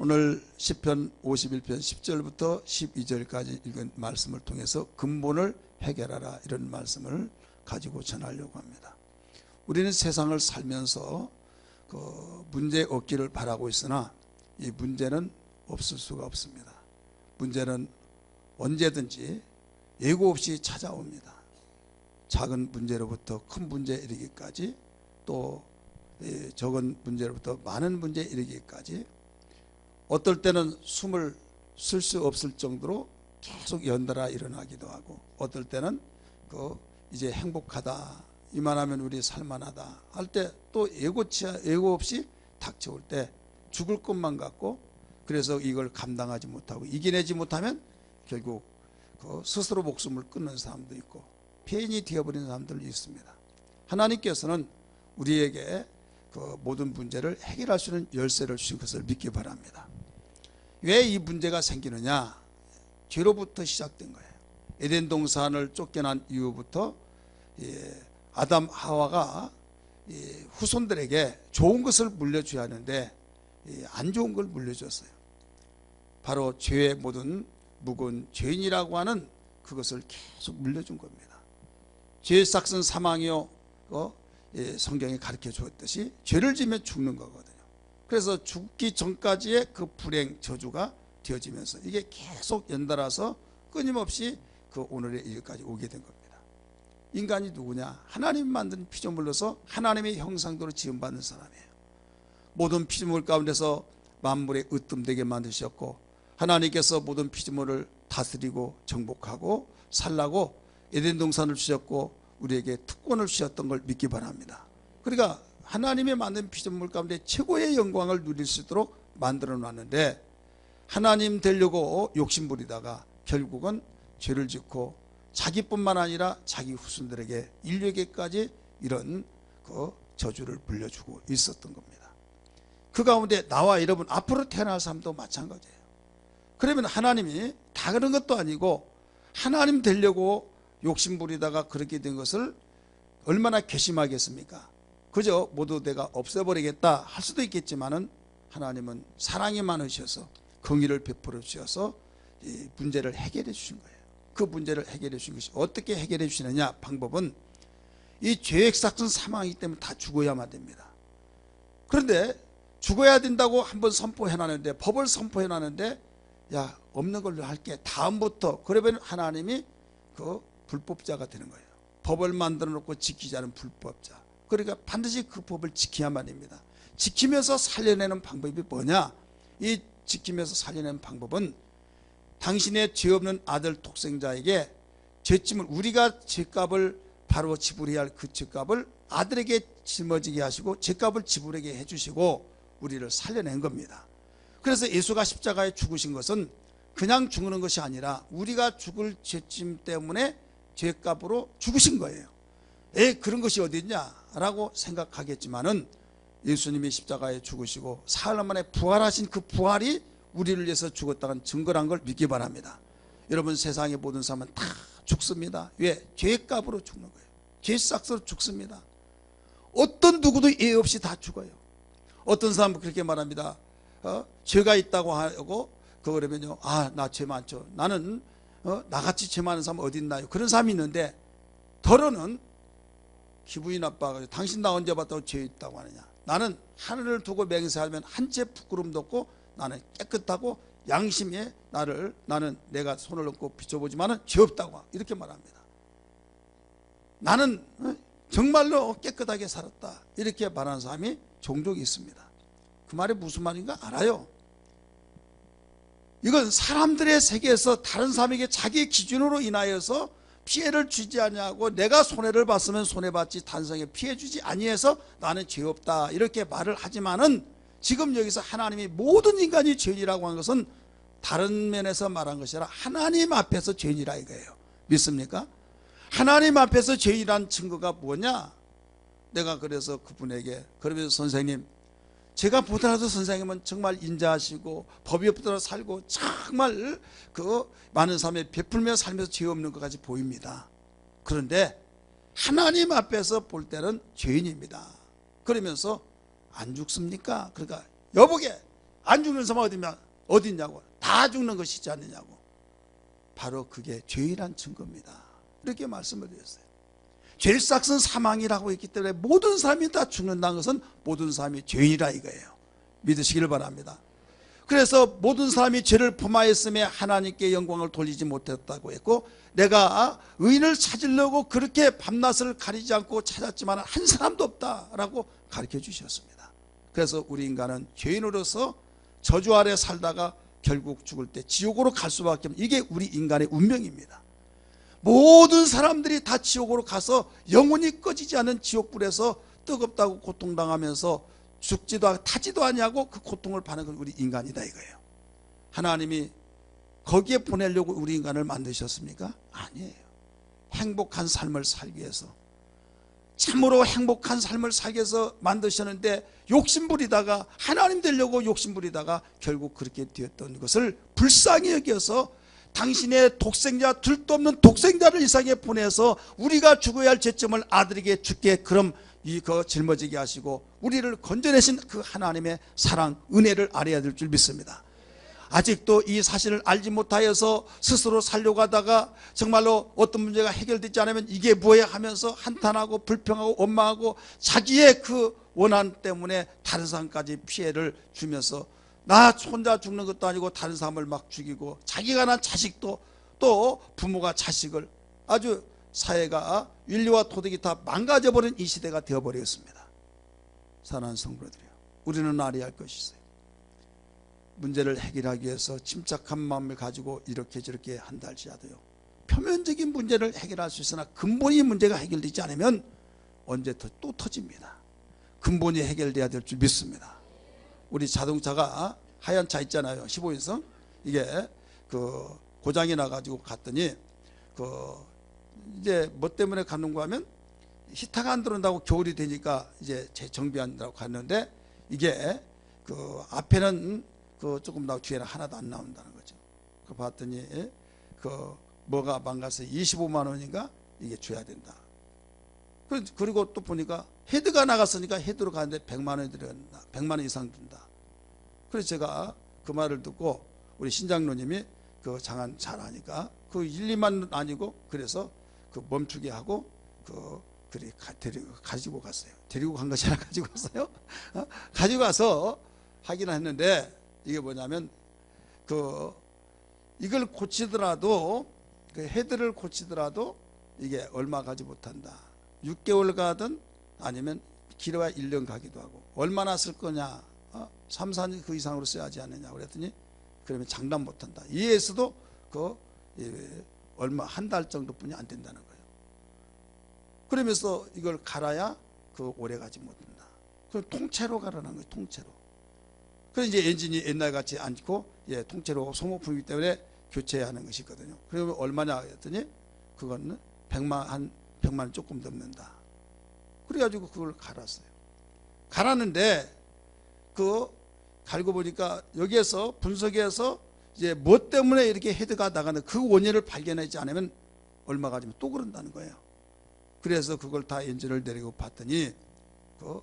오늘 시편 51편 10절부터 12절까지 읽은 말씀을 통해서 근본을 해결하라, 이런 말씀을 가지고 전하려고 합니다. 우리는 세상을 살면서 그 문제 없기를 바라고 있으나 이 문제는 없을 수가 없습니다. 문제는 언제든지 예고 없이 찾아옵니다. 작은 문제로부터 큰 문제에 이르기까지, 또 적은 문제로부터 많은 문제에 이르기까지, 어떨 때는 숨을 쉴 수 없을 정도로 계속 연달아 일어나기도 하고, 어떨 때는 이제 행복하다, 이만하면 우리 살만하다 할 때 또 예고 없이 닥쳐올 때 죽을 것만 같고, 그래서 이걸 감당하지 못하고 이겨내지 못하면 결국 스스로 목숨을 끊는 사람도 있고 폐인이 되어버리는 사람들도 있습니다. 하나님께서는 우리에게 그 모든 문제를 해결할 수 있는 열쇠를 주신 것을 믿기 바랍니다. 왜 이 문제가 생기느냐? 죄로부터 시작된 거예요. 에덴 동산을 쫓겨난 이후부터 아담 하와가 후손들에게 좋은 것을 물려줘야 하는데 안 좋은 걸 물려줬어요. 바로 죄의 모든 묵은 죄인이라고 하는 그것을 계속 물려준 겁니다. 죄의 싹은 사망이요, 성경이 가르쳐 주었듯이 죄를 지면 죽는 거거든요. 그래서 죽기 전까지의 그 불행 저주가 되어지면서 이게 계속 연달아서 끊임없이 그 오늘의 일까지 오게 된 겁니다. 인간이 누구냐? 하나님 만든 피조물로서 하나님의 형상대로 지음받는 사람이에요. 모든 피조물 가운데서 만물의 으뜸되게 만드셨고, 하나님께서 모든 피조물을 다스리고 정복하고 살라고 에덴 동산을 주셨고 우리에게 특권을 주셨던 걸 믿기 바랍니다. 그러니까 하나님의 만든 피조물 가운데 최고의 영광을 누릴 수 있도록 만들어 놨는데, 하나님 되려고 욕심부리다가 결국은 죄를 짓고 자기뿐만 아니라 자기 후손들에게, 인류에게까지 이런 그 저주를 불려주고 있었던 겁니다. 그 가운데 나와 여러분 앞으로 태어날 사람도 마찬가지예요. 그러면 하나님이 다 그런 것도 아니고 하나님 되려고 욕심부리다가 그렇게 된 것을 얼마나 괘씸하겠습니까? 그저 모두 내가 없애버리겠다 할 수도 있겠지만은 하나님은 사랑이 많으셔서 긍휼을 베풀어 주셔서 이 문제를 해결해 주신 거예요. 그 문제를 해결해 주신 것이 어떻게 해결해 주시느냐? 방법은 이 죄의 삭은 사망이기 때문에 다 죽어야만 됩니다. 그런데 죽어야 된다고 한번 선포해 놨는데, 법을 선포해 놨는데, 야, 없는 걸로 할게, 다음부터, 그러면 하나님이 그 불법자가 되는 거예요. 법을 만들어 놓고 지키지 않은 불법자. 그러니까 반드시 그 법을 지켜야만 됩니다. 지키면서 살려내는 방법이 뭐냐? 이 지키면서 살려내는 방법은 당신의 죄 없는 아들 독생자에게 죄짐을, 우리가 죄값을 바로 지불해야 할 그 죄값을 아들에게 짊어지게 하시고 죄값을 지불하게 해주시고 우리를 살려낸 겁니다. 그래서 예수가 십자가에 죽으신 것은 그냥 죽는 것이 아니라 우리가 죽을 죄짐 때문에 죄값으로 죽으신 거예요. 그런 것이 어디 있냐라고 생각하겠지만은 예수님이 십자가에 죽으시고 사흘 만에 부활하신 그 부활이 우리를 위해서 죽었다는 증거란 걸 믿기 바랍니다. 여러분, 세상의 모든 사람은 다 죽습니다. 왜? 죄값으로 죽는 거예요. 죄싹으로 죽습니다. 어떤 누구도 예외 없이 다 죽어요. 어떤 사람은 그렇게 말합니다. 죄가 있다고 하고 그러면요, 나 죄 많죠. 나는 나같이 죄 많은 사람 어디 있나요? 그런 사람이 있는데, 더러는 기분이 나빠가지고 당신 나 언제 봤다고 죄 있다고 하느냐? 나는 하늘을 두고 맹세하면 한 채 부끄럼도 없고 나는 깨끗하고 양심에 나는 내가 손을 얹고 비춰보지만은 죄 없다고 이렇게 말합니다. 나는 정말로 깨끗하게 살았다 이렇게 말하는 사람이 종종 있습니다. 그 말이 무슨 말인가 알아요? 이건 사람들의 세계에서 다른 사람에게 자기 기준으로 인하여서 피해를 주지 아니하고 내가 손해를 봤으면 손해받지 단성에 피해 주지 아니해서 나는 죄 없다 이렇게 말을 하지만은, 지금 여기서 하나님이 모든 인간이 죄인이라고 한 것은 다른 면에서 말한 것이 아니라 하나님 앞에서 죄인이라 이거예요. 믿습니까? 하나님 앞에서 죄인이란 증거가 뭐냐? 내가 그래서 그분에게, 그러면서 선생님, 제가 보더라도 선생님은 정말 인자하시고 법이 없더라도 살고 정말 그 많은 사람에 베풀며 살면서 죄 없는 것까지 보입니다. 그런데 하나님 앞에서 볼 때는 죄인입니다. 그러면서 안 죽습니까? 그러니까 여보게 안 죽는 사람 어디 있냐고. 다 죽는 것이지 않느냐고. 바로 그게 죄이란 증거입니다. 이렇게 말씀을 드렸어요. 죄의 삭은 사망이라고 했기 때문에 모든 사람이 다 죽는다는 것은 모든 사람이 죄인이라 이거예요. 믿으시기를 바랍니다. 그래서 모든 사람이 죄를 범하였음에 하나님께 영광을 돌리지 못했다고 했고, 내가 의인을 찾으려고 그렇게 밤낮을 가리지 않고 찾았지만 한 사람도 없다라고 가르쳐 주셨습니다. 그래서 우리 인간은 죄인으로서 저주 아래 살다가 결국 죽을 때 지옥으로 갈 수밖에 없는, 이게 우리 인간의 운명입니다. 모든 사람들이 다 지옥으로 가서 영원히 꺼지지 않은 지옥불에서 뜨겁다고 고통당하면서 죽지도 타지도 아니하고 그 고통을 받는 건 우리 인간이다 이거예요. 하나님이 거기에 보내려고 우리 인간을 만드셨습니까? 아니에요. 행복한 삶을 살기 위해서, 참으로 행복한 삶을 살기 위해서 만드셨는데, 욕심부리다가 하나님 되려고 욕심부리다가 결국 그렇게 되었던 것을 불쌍히 여겨서 당신의 독생자, 둘도 없는 독생자를 이 세상에 보내서 우리가 죽어야 할 죄점을 아들에게 죽게 그럼 이거 짊어지게 하시고 우리를 건져내신 그 하나님의 사랑, 은혜를 알아야 될 줄 믿습니다. 아직도 이 사실을 알지 못하여서 스스로 살려고 하다가 정말로 어떤 문제가 해결되지 않으면 이게 뭐야 하면서 한탄하고 불평하고 원망하고 자기의 그 원한 때문에 다른 사람까지 피해를 주면서 나 혼자 죽는 것도 아니고 다른 사람을 막 죽이고, 자기가 난 자식도, 또 부모가 자식을, 아주 사회가 인류와 도덕이 다 망가져버린 이 시대가 되어버렸습니다. 사랑하는 성도들이요, 우리는 알아야 할 것이 있어요. 문제를 해결하기 위해서 침착한 마음을 가지고 이렇게 저렇게 한다 할지라도요, 표면적인 문제를 해결할 수 있으나 근본이 문제가 해결되지 않으면 언제 또 터집니다. 근본이 해결돼야 될 줄 믿습니다. 우리 자동차가 하얀 차 있잖아요. 15인승. 이게 그 고장이 나가지고 갔더니 이제 뭐 때문에 갔는가 하면 히터가 안 들어온다고, 겨울이 되니까 이제 재정비한다고 갔는데, 이게 그 앞에는 그 조금 나오고 뒤에는 하나도 안 나온다는 거죠. 그 봤더니 그 뭐가 망가서 25만 원인가 이게 줘야 된다. 그리고 또 보니까 헤드가 나갔으니까 헤드로 가는데 100만 원이 들어간다. 100만 원 이상 든다. 그래서 제가 그 말을 듣고 우리 신장로님이 그 장안 잘 하니까 그 1, 2만 원 아니고, 그래서 그 멈추게 하고 그래 가지고 갔어요. 데리고 간 것이 아니라 가지고 갔어요. 가지고 가서 하기는 했는데, 이게 뭐냐면 이걸 고치더라도, 그 헤드를 고치더라도 이게 얼마 가지 못한다. 6개월 가든 아니면 길어야 1년 가기도 하고, 얼마나 쓸 거냐, 3, 4년 그 이상으로 써야지 않느냐 그랬더니, 그러면 장담 못한다. 이에서도 얼마 한 달 정도뿐이 안 된다는 거예요. 그러면서 이걸 갈아야 오래 가지 못한다. 그럼 통째로 갈아난 거예요. 통째로. 그래서 이제 엔진이 옛날 같이 않고 통째로 소모품이기 때문에 교체해야 하는 것이 있거든요. 그러면 얼마냐 했더니 그거는 100만 원 조금 넘는다. 그래가지고 그걸 갈았어요. 갈았는데 갈고 보니까 여기에서 분석해서 이제 뭐 때문에 이렇게 헤드가 나가는 그 원인을 발견하지 않으면 얼마 가지면 또 그런다는 거예요. 그래서 그걸 다 엔진을 내리고 봤더니 그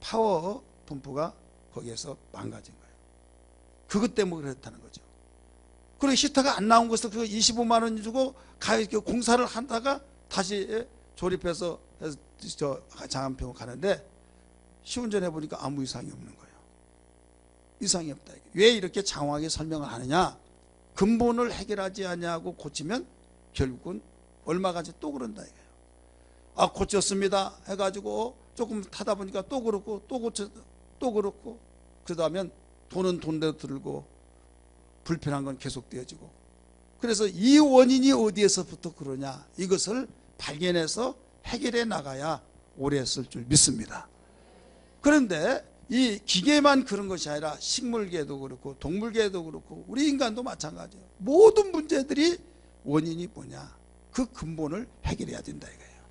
파워 펌프가 거기에서 망가진 거예요. 그것 때문에 그렇다는 거죠. 그리고 히터가 안 나온 것을 그 25만 원 주고 공사를 하다가 다시 조립해서 저 장안평을 가는데, 시운전해 보니까 아무 이상이 없는 거예요. 이상이 없다. 왜 이렇게 장황하게 설명을 하느냐? 근본을 해결하지 않냐고 고치면 결국은 얼마 가지 또 그런다 이거예요. 아, 고쳤습니다 해가지고 조금 타다 보니까 또 그렇고 또 고쳐 또 그렇고, 그러다면 돈은 돈대로 들고 불편한 건 계속 되어지고, 그래서 이 원인이 어디에서부터 그러냐, 이것을 발견해서 해결해 나가야 오래 쓸 줄 믿습니다. 그런데 이 기계만 그런 것이 아니라 식물계도 그렇고 동물계도 그렇고 우리 인간도 마찬가지예요. 모든 문제들이 원인이 뭐냐, 그 근본을 해결해야 된다 이거예요.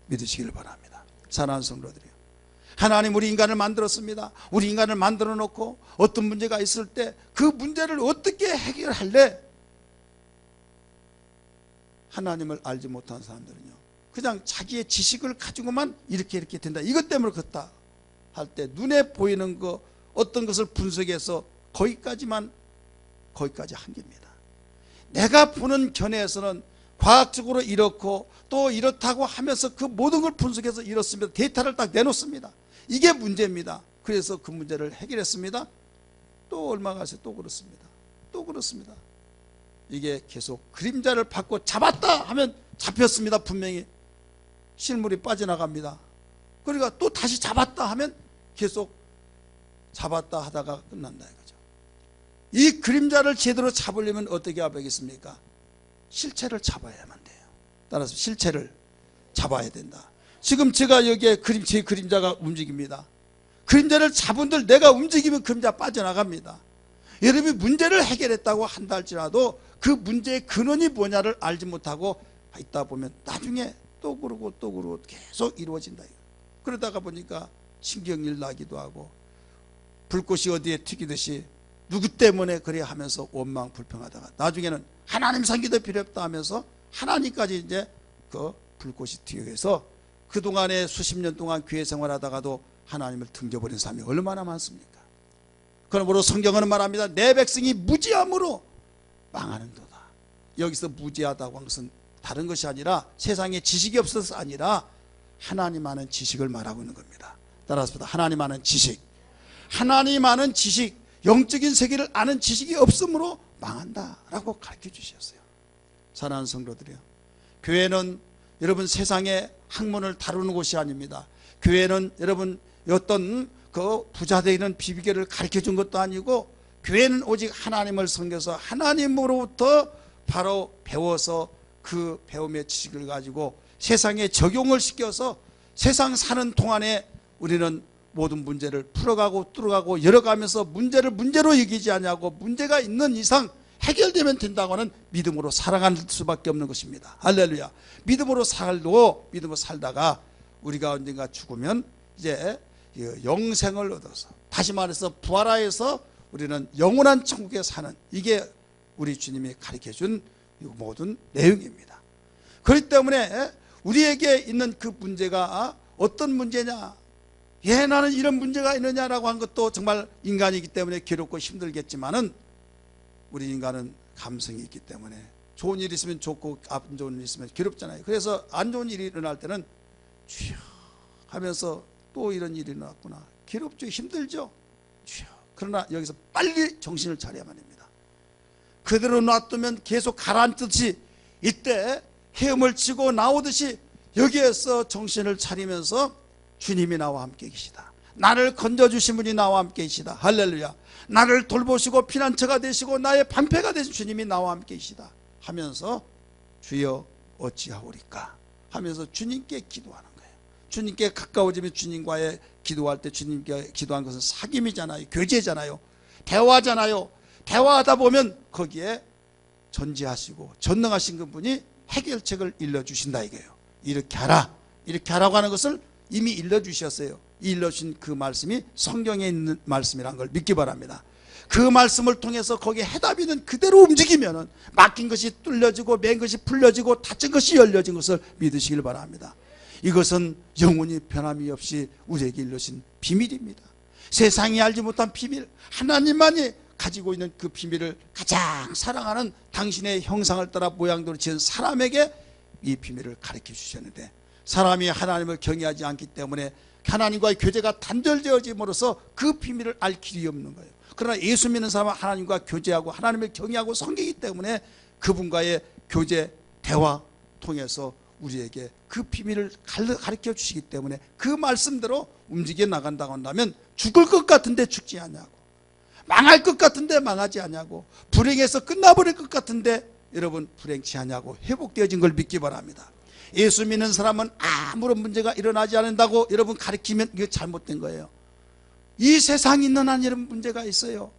믿으시기를 바랍니다. 사랑하는 성도들이요, 하나님 우리 인간을 만들었습니다. 우리 인간을 만들어 놓고 어떤 문제가 있을 때 그 문제를 어떻게 해결할래? 하나님을 알지 못한 사람들은요, 그냥 자기의 지식을 가지고만 이렇게 된다, 이것 때문에 그렇다 할 때 눈에 보이는 거 어떤 것을 분석해서 거기까지 한계입니다. 내가 보는 견해에서는 과학적으로 이렇고 또 이렇다고 하면서 그 모든 걸 분석해서 이렇습니다. 데이터를 딱 내놓습니다. 이게 문제입니다. 그래서 그 문제를 해결했습니다. 또 얼마 가서 또 그렇습니다. 또 그렇습니다. 이게 계속 그림자를 받고 잡았다 하면 잡혔습니다. 분명히 실물이 빠져나갑니다. 그러니까 또 다시 잡았다 하면 계속 잡았다 하다가 끝난다 이거죠. 이 그림자를 제대로 잡으려면 어떻게 하겠습니까? 실체를 잡아야만 돼요. 따라서 실체를 잡아야 된다. 지금 제가 여기에 제 그림자가 움직입니다. 그림자를 잡은들 내가 움직이면 그림자 빠져나갑니다. 여러분이 문제를 해결했다고 한다 할지라도 그 문제의 근원이 뭐냐를 알지 못하고 있다 보면 나중에 또 그러고 계속 이루어진다. 그러다가 보니까 신경질 나기도 하고 불꽃이 어디에 튀기듯이 누구 때문에 그래 하면서 원망 불평하다가 나중에는 하나님 섬기도 필요 없다 하면서 하나님까지 이제 그 불꽃이 튀겨서 그동안에 수십 년 동안 교회 생활하다가도 하나님을 등져버린 사람이 얼마나 많습니까? 그러므로 성경은 말합니다. 내 백성이 무지함으로 망하는도다. 여기서 무지하다고 한 것은 다른 것이 아니라 세상에 지식이 없어서 아니라 하나님 아는 지식을 말하고 있는 겁니다. 따라서 하나님 아는 지식, 하나님 아는 지식, 영적인 세계를 아는 지식이 없으므로 망한다라고 가르쳐 주셨어요. 사랑하는 성도들이요, 교회는 여러분 세상의 학문을 다루는 곳이 아닙니다. 교회는 여러분 어떤 그 부자 되는 비비결을 가르쳐 준 것도 아니고 교회는 오직 하나님을 섬겨서 하나님으로부터 바로 배워서 그 배움의 지식을 가지고 세상에 적용을 시켜서 세상 사는 동안에 우리는 모든 문제를 풀어가고 뚫어가고 열어가면서 문제를 문제로 여기지 않냐고 문제가 있는 이상 해결되면 된다고 하는 믿음으로 살아갈 수밖에 없는 것입니다. 할렐루야. 믿음으로 살다가 우리가 언젠가 죽으면 이제 영생을 얻어서 다시 말해서 부활하여서 우리는 영원한 천국에 사는, 이게 우리 주님이 가르쳐준 모든 내용입니다. 그렇기 때문에 우리에게 있는 그 문제가 어떤 문제냐, 예 나는 이런 문제가 있느냐라고 한 것도 정말 인간이기 때문에 괴롭고 힘들겠지만은 우리 인간은 감성이 있기 때문에 좋은 일이 있으면 좋고 안 좋은 일이 있으면 괴롭잖아요. 그래서 안 좋은 일이 일어날 때는 주여 하면서 또 이런 일이 일어났구나, 괴롭죠, 힘들죠, 주여. 그러나 여기서 빨리 정신을 차려야만 합니다. 그대로 놔두면 계속 가라앉듯이 이때 헤엄을 치고 나오듯이 여기에서 정신을 차리면서 주님이 나와 함께 계시다, 나를 건져주신 분이 나와 함께 계시다, 할렐루야, 나를 돌보시고 피난처가 되시고 나의 방패가 되신 주님이 나와 함께 계시다 하면서 주여 어찌하오리까 하면서 주님께 기도하는 거예요. 주님께 가까워지면 주님과의 기도할 때 주님께 기도한 것은 사귐이잖아요, 교제잖아요, 대화잖아요. 대화하다 보면 거기에 전지하시고 전능하신 분이 해결책을 일러주신다 이거예요. 이렇게 하라, 이렇게 하라고 하는 것을 이미 일러주셨어요. 일러주신 그 말씀이 성경에 있는 말씀이라는 걸 믿기 바랍니다. 그 말씀을 통해서 거기에 해답이 있는 그대로 움직이면 막힌 것이 뚫려지고 맨 것이 풀려지고 닫힌 것이 열려진 것을 믿으시길 바랍니다. 이것은 영원히 변함이 없이 우리에게 일러신 비밀입니다. 세상이 알지 못한 비밀, 하나님만이 가지고 있는 그 비밀을 가장 사랑하는 당신의 형상을 따라 모양대로 지은 사람에게 이 비밀을 가르쳐 주셨는데, 사람이 하나님을 경외하지 않기 때문에 하나님과의 교제가 단절되어짐으로써 그 비밀을 알 길이 없는 거예요. 그러나 예수 믿는 사람은 하나님과 교제하고 하나님을 경외하고 섬기기 때문에 그분과의 교제, 대화 통해서 우리에게 그 비밀을 가르쳐 주시기 때문에 그 말씀대로 움직여 나간다고 한다면 죽을 것 같은데 죽지 않냐고, 망할 것 같은데 망하지 않냐고, 불행해서 끝나버릴 것 같은데 여러분 불행치 않냐고 회복되어진 걸 믿기 바랍니다. 예수 믿는 사람은 아무런 문제가 일어나지 않는다고 여러분 가르치면 이거 잘못된 거예요. 이 세상에 있는 한 여러분 문제가 있어요.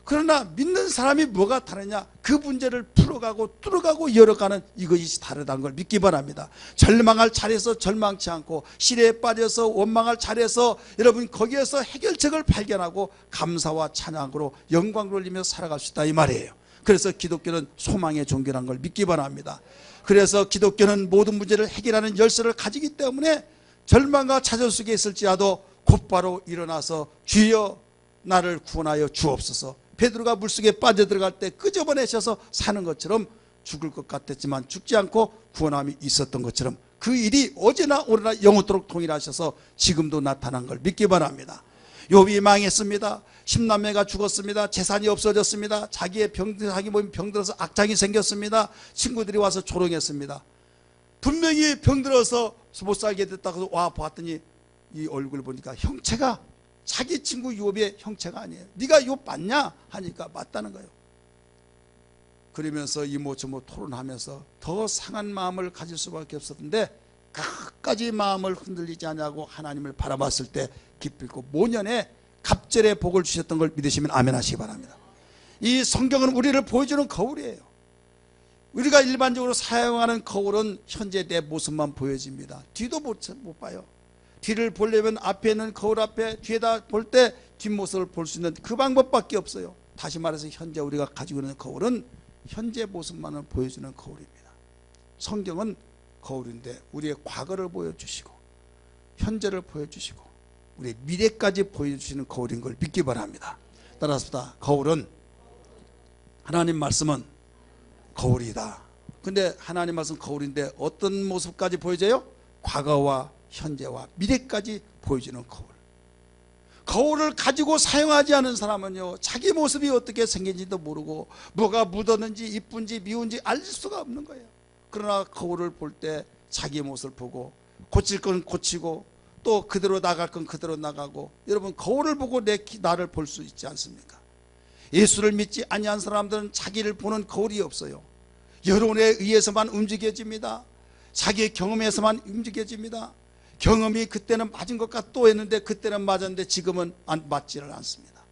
그러나 믿는 사람이 뭐가 다르냐, 그 문제를 풀어가고 뚫어가고 열어가는 이것이 다르다는 걸 믿기 바랍니다. 절망할 차례에서 절망치 않고 시래에 빠져서 원망할 차례에서 여러분 거기에서 해결책을 발견하고 감사와 찬양으로 영광을 올리며 살아갈 수 있다 이 말이에요. 그래서 기독교는 소망의 종교라는 걸 믿기 바랍니다. 그래서 기독교는 모든 문제를 해결하는 열쇠를 가지기 때문에 절망과 좌절 속에 있을지라도 곧바로 일어나서 주여 나를 구원하여 주옵소서, 베드로가 물속에 빠져들어갈 때 끄집어내셔서 사는 것처럼 죽을 것 같았지만 죽지 않고 구원함이 있었던 것처럼 그 일이 어제나 오늘나 영원토록 동일하셔서 지금도 나타난 걸 믿기 바랍니다. 욥이 망했습니다. 10남매가 죽었습니다. 재산이 없어졌습니다. 자기 몸이 병들어서 악장이 생겼습니다. 친구들이 와서 조롱했습니다. 분명히 병들어서 못 살게 됐다고 와 봤더니 이 얼굴 보니까 형체가 자기 친구 욥의 형체가 아니에요. 네가 욥 맞냐 하니까 맞다는 거예요. 그러면서 이모저모 토론하면서 더 상한 마음을 가질 수밖에 없었는데 끝까지 마음을 흔들리지 않냐고 하나님을 바라봤을 때 기필코 모년에 갑절의 복을 주셨던 걸 믿으시면 아멘 하시기 바랍니다. 이 성경은 우리를 보여주는 거울이에요. 우리가 일반적으로 사용하는 거울은 현재 내 모습만 보여집니다. 뒤도 못 봐요. 뒤를 보려면 앞에 있는 거울 앞에 뒤에다 볼 때 뒷모습을 볼 수 있는 그 방법밖에 없어요. 다시 말해서 현재 우리가 가지고 있는 거울은 현재 모습만을 보여주는 거울입니다. 성경은 거울인데 우리의 과거를 보여주시고 현재를 보여주시고 우리의 미래까지 보여주시는 거울인 걸 믿기 바랍니다. 따라서 거울은 하나님 말씀은 거울이다. 근데 하나님 말씀 거울인데 어떤 모습까지 보여줘요? 과거와 현재와 미래까지 보여주는 거울. 거울을 가지고 사용하지 않은 사람은요 자기 모습이 어떻게 생긴지도 모르고 뭐가 묻었는지 이쁜지 미운지 알 수가 없는 거예요. 그러나 거울을 볼 때 자기 모습을 보고 고칠 건 고치고 또 그대로 나갈 건 그대로 나가고 여러분 거울을 보고 나를 볼 수 있지 않습니까? 예수를 믿지 아니한 사람들은 자기를 보는 거울이 없어요. 여론에 의해서만 움직여집니다. 자기의 경험에서만 움직여집니다. 경험이 그때는 맞은 것 같다 또 했는데 그때는 맞았는데 지금은 맞지를 않습니다.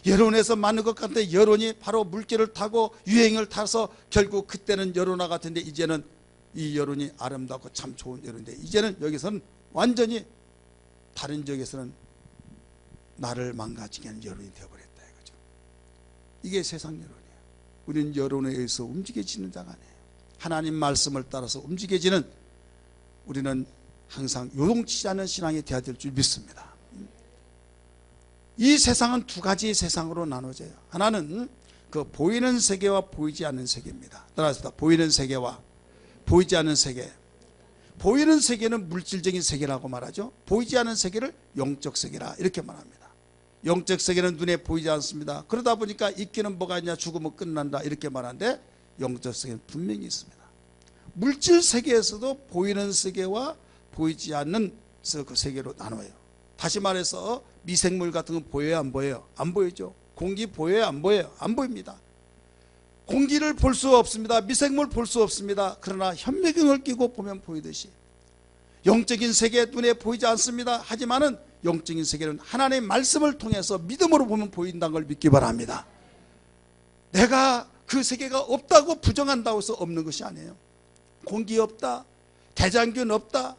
여론에서 맞는 것 같은데 여론이 바로 물결을 타고 유행을 타서 결국 그때는 여론화 같은데 이제는 이 여론이 아름답고 참 좋은 여론인데 이제는 여기서는 완전히 다른 지역에서는 나를 망가지게 하는 여론이 되어버렸다 이거죠. 이게 세상 여론이에요. 우리는 여론에 의해서 움직여지는 자가 아니에요. 하나님 말씀을 따라서 움직여지는 우리는 항상 요동치지 않는 신앙이 되어야 될 줄 믿습니다. 이 세상은 두 가지 세상으로 나눠져요. 하나는 그 보이는 세계와 보이지 않는 세계입니다. 따라서 보이는 세계와 보이지 않는 세계. 보이는 세계는 물질적인 세계라고 말하죠. 보이지 않는 세계를 영적 세계라 이렇게 말합니다. 영적 세계는 눈에 보이지 않습니다. 그러다 보니까 있기는 뭐가 있냐 죽으면 끝난다 이렇게 말하는데 영적 세계는 분명히 있습니다. 물질 세계에서도 보이는 세계와 보이지 않는 그 세계로 나눠요. 다시 말해서 미생물 같은 건 보여요 안 보여요? 안 보이죠. 공기 보여요 안 보여요? 안 보입니다. 공기를 볼 수 없습니다. 미생물 볼 수 없습니다. 그러나 현미경을 끼고 보면 보이듯이 영적인 세계 눈에 보이지 않습니다. 하지만은 영적인 세계는 하나님의 말씀을 통해서 믿음으로 보면 보인다는 걸 믿기 바랍니다. 내가 그 세계가 없다고 부정한다고 해서 없는 것이 아니에요. 공기 없다, 대장균 없다,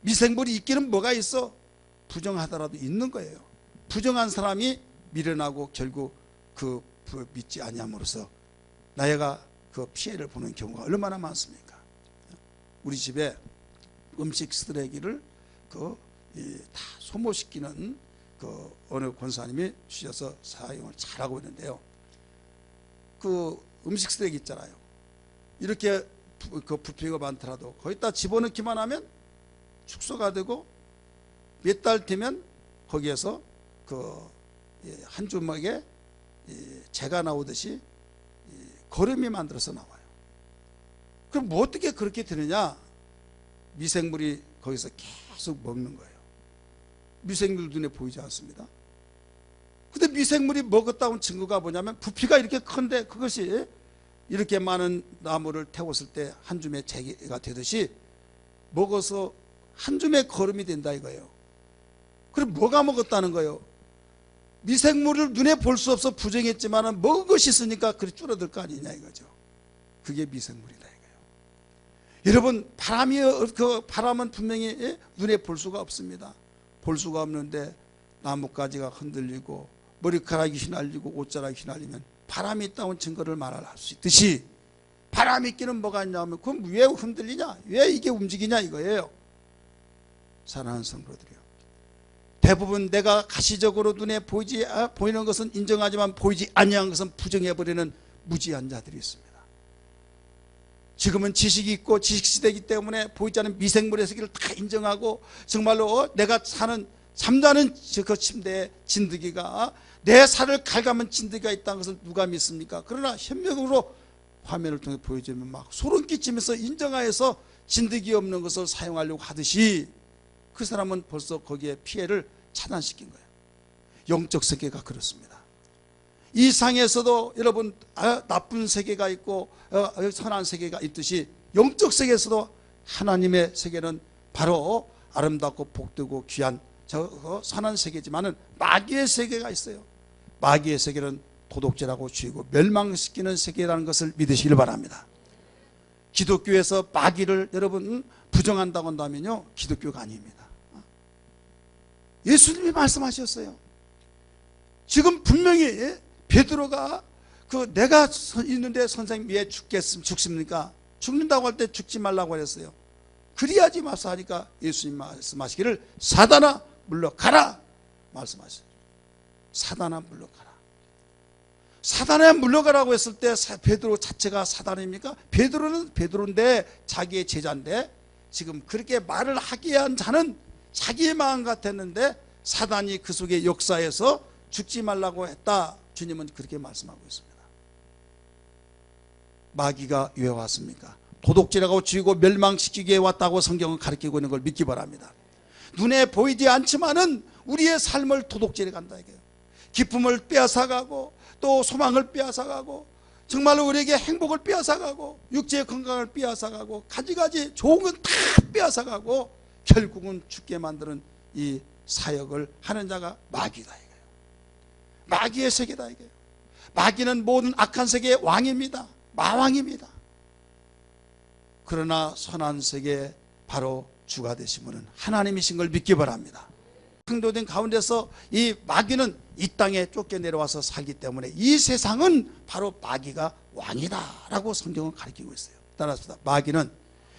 미생물이 있기는 뭐가 있어? 부정하더라도 있는 거예요. 부정한 사람이 미련하고 결국 그 믿지 아니함으로써 나이가 그 피해를 보는 경우가 얼마나 많습니까? 우리 집에 음식 쓰레기를 다 소모시키는 그 어느 권사님이 주셔서 사용을 잘하고 있는데요. 그 음식 쓰레기 있잖아요. 이렇게 그 부피가 많더라도 거기다 집어넣기만 하면 축소가 되고 몇 달 되면 거기에서 그 한 주먹에 재가 나오듯이 거름이 만들어서 나와요. 그럼 뭐 어떻게 그렇게 되느냐? 미생물이 거기서 계속 먹는 거예요. 미생물 눈에 보이지 않습니다. 근데 미생물이 먹었다는 증거가 뭐냐면 부피가 이렇게 큰데 그것이 이렇게 많은 나무를 태웠을 때 한 줌의 재가 되듯이 먹어서 한 줌의 거름이 된다 이거예요. 그럼 뭐가 먹었다는 거예요? 미생물을 눈에 볼 수 없어 부정했지만 먹은 것이 있으니까 그리 줄어들 거 아니냐 이거죠. 그게 미생물이다 이거예요. 여러분 바람은 분명히 눈에 볼 수가 없습니다. 볼 수가 없는데 나뭇가지가 흔들리고 머리카락이 휘날리고 옷자락이 휘날리면 바람이 있다는 증거를 말할 수 있듯이 바람이 있기는 뭐가 있냐면 그럼 왜 흔들리냐? 왜 이게 움직이냐 이거예요. 사랑하는 성도들이요. 대부분 내가 가시적으로 눈에 보이는 것은 인정하지만 보이지 아니한 것은 부정해버리는 무지한 자들이 있습니다. 지금은 지식이 있고 지식시대이기 때문에 보이지 않는 미생물의 세계를 다 인정하고 정말로 내가 사는 잠자는 그 침대에 진드기가 내 살을 갉아먹은 진드기가 있다는 것을 누가 믿습니까? 그러나 현명으로 화면을 통해 보여주면 막 소름 끼치면서 인정하여서 진드기 없는 것을 사용하려고 하듯이 그 사람은 벌써 거기에 피해를 차단시킨 거예요. 영적 세계가 그렇습니다. 이 상에서도 여러분 나쁜 세계가 있고 선한 세계가 있듯이 영적 세계에서도 하나님의 세계는 바로 아름답고 복되고 귀한 저 선한 세계지만은 마귀의 세계가 있어요. 마귀의 세계는 도덕질하고 죽이고 멸망시키는 세계라는 것을 믿으시길 바랍니다. 기독교에서 마귀를 여러분 부정한다고 한다면요, 기독교가 아닙니다. 예수님이 말씀하셨어요. 지금 분명히 베드로가 내가 있는데 선생님 왜 죽습니까? 죽는다고 할 때 죽지 말라고 했어요. 그리하지 마소 하니까 예수님 말씀하시기를 사단아 물러가라 말씀하셨어요. 사단아 물러가라. 사단에 물러가라고 했을 때 베드로 자체가 사단입니까? 베드로는 베드로인데 자기의 제자인데 지금 그렇게 말을 하게 한 자는 자기의 마음 같았는데 사단이 그 속에 역사에서 죽지 말라고 했다. 주님은 그렇게 말씀하고 있습니다. 마귀가 왜 왔습니까? 도둑질하고 죽이고 멸망시키기 위해 왔다고 성경은 가르치고 있는 걸 믿기 바랍니다. 눈에 보이지 않지만은 우리의 삶을 도둑질해 간다 이거예요. 기쁨을 빼앗아가고 또 소망을 빼앗아가고 정말로 우리에게 행복을 빼앗아가고 육체의 건강을 빼앗아가고 가지가지 좋은 건 다 빼앗아가고 결국은 죽게 만드는 이 사역을 하는 자가 마귀다 이거예요. 마귀의 세계다 이거예요. 마귀는 모든 악한 세계의 왕입니다. 마왕입니다. 그러나 선한 세계 바로 주가 되신 분은 하나님이신 걸 믿기 바랍니다. 창조된 가운데서 이 마귀는 이 땅에 쫓겨 내려와서 살기 때문에 이 세상은 바로 마귀가 왕이다 라고 성경은 가르치고 있어요. 따라서 마귀는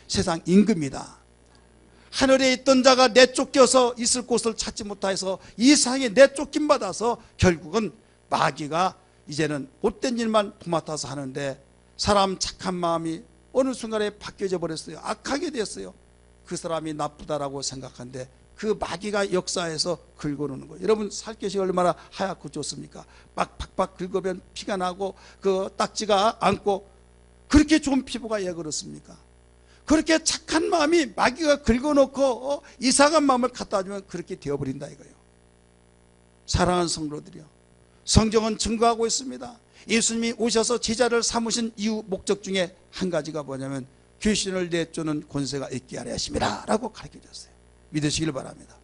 세상 임금이다. 하늘에 있던 자가 내쫓겨서 있을 곳을 찾지 못해서 이 세상에 내쫓김 받아서 결국은 마귀가 이제는 못된 일만 도맡아서 하는데 사람 착한 마음이 어느 순간에 바뀌어져 버렸어요. 악하게 됐어요. 그 사람이 나쁘다라고 생각하는데 그 마귀가 역사에서 긁어놓는 거예요. 여러분 살갗이 얼마나 하얗고 좋습니까? 막 팍팍 긁으면 피가 나고 그 딱지가 않고 그렇게 좋은 피부가 왜 그렇습니까? 그렇게 착한 마음이 마귀가 긁어놓고 이상한 마음을 갖다 주면 그렇게 되어버린다 이거예요. 사랑하는 성도들이요, 성경은 증거하고 있습니다. 예수님이 오셔서 제자를 삼으신 이유 목적 중에 한 가지가 뭐냐면 귀신을 내쫓는 권세가 있게 하려 하심이라 라고 가르쳐줬어요. 믿으시길 바랍니다.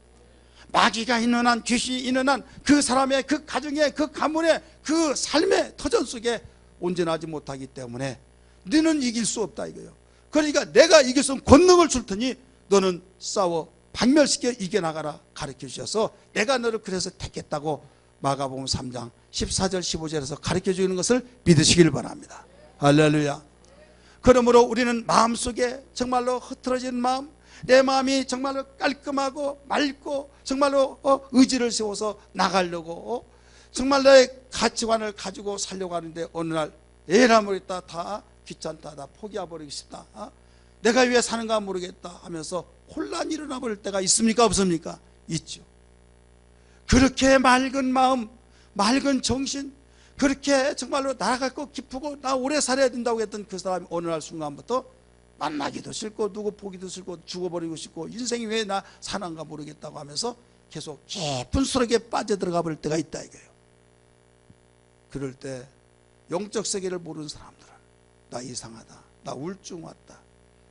마귀가 있는 한, 귀신이 있는 한 그 사람의 그 가정의 그 가문의 그 삶의 터전 속에 온전하지 못하기 때문에 너는 이길 수 없다 이거예요. 그러니까 내가 이길 수 없는 권능을 줄 테니 너는 싸워 박멸시켜 이겨나가라 가르쳐 주셔서 내가 너를 그래서 택했다고 마가복음 3장 14절 15절에서 가르쳐 주는 것을 믿으시길 바랍니다. 할렐루야. 그러므로 우리는 마음속에 정말로 흐트러진 마음, 내 마음이 정말로 깔끔하고 맑고 정말로 의지를 세워서 나가려고 정말 나의 가치관을 가지고 살려고 하는데 어느 날 에라 모르겠다, 다 귀찮다, 다 포기해버리고 싶다, 내가 왜 사는가 모르겠다 하면서 혼란이 일어나 버릴 때가 있습니까 없습니까? 있죠. 그렇게 맑은 마음, 맑은 정신, 그렇게 정말로 나아갈 거 기쁘고 나 오래 살아야 된다고 했던 그 사람이 어느 날 순간부터 만나기도 싫고 누구 보기도 싫고 죽어버리고 싶고 인생이 왜 나 사는가 모르겠다고 하면서 계속 깊은 수렁에 빠져들어가 버릴 때가 있다 이거예요. 그럴 때 영적 세계를 모르는 사람들은 나 이상하다, 나 우울증 왔다,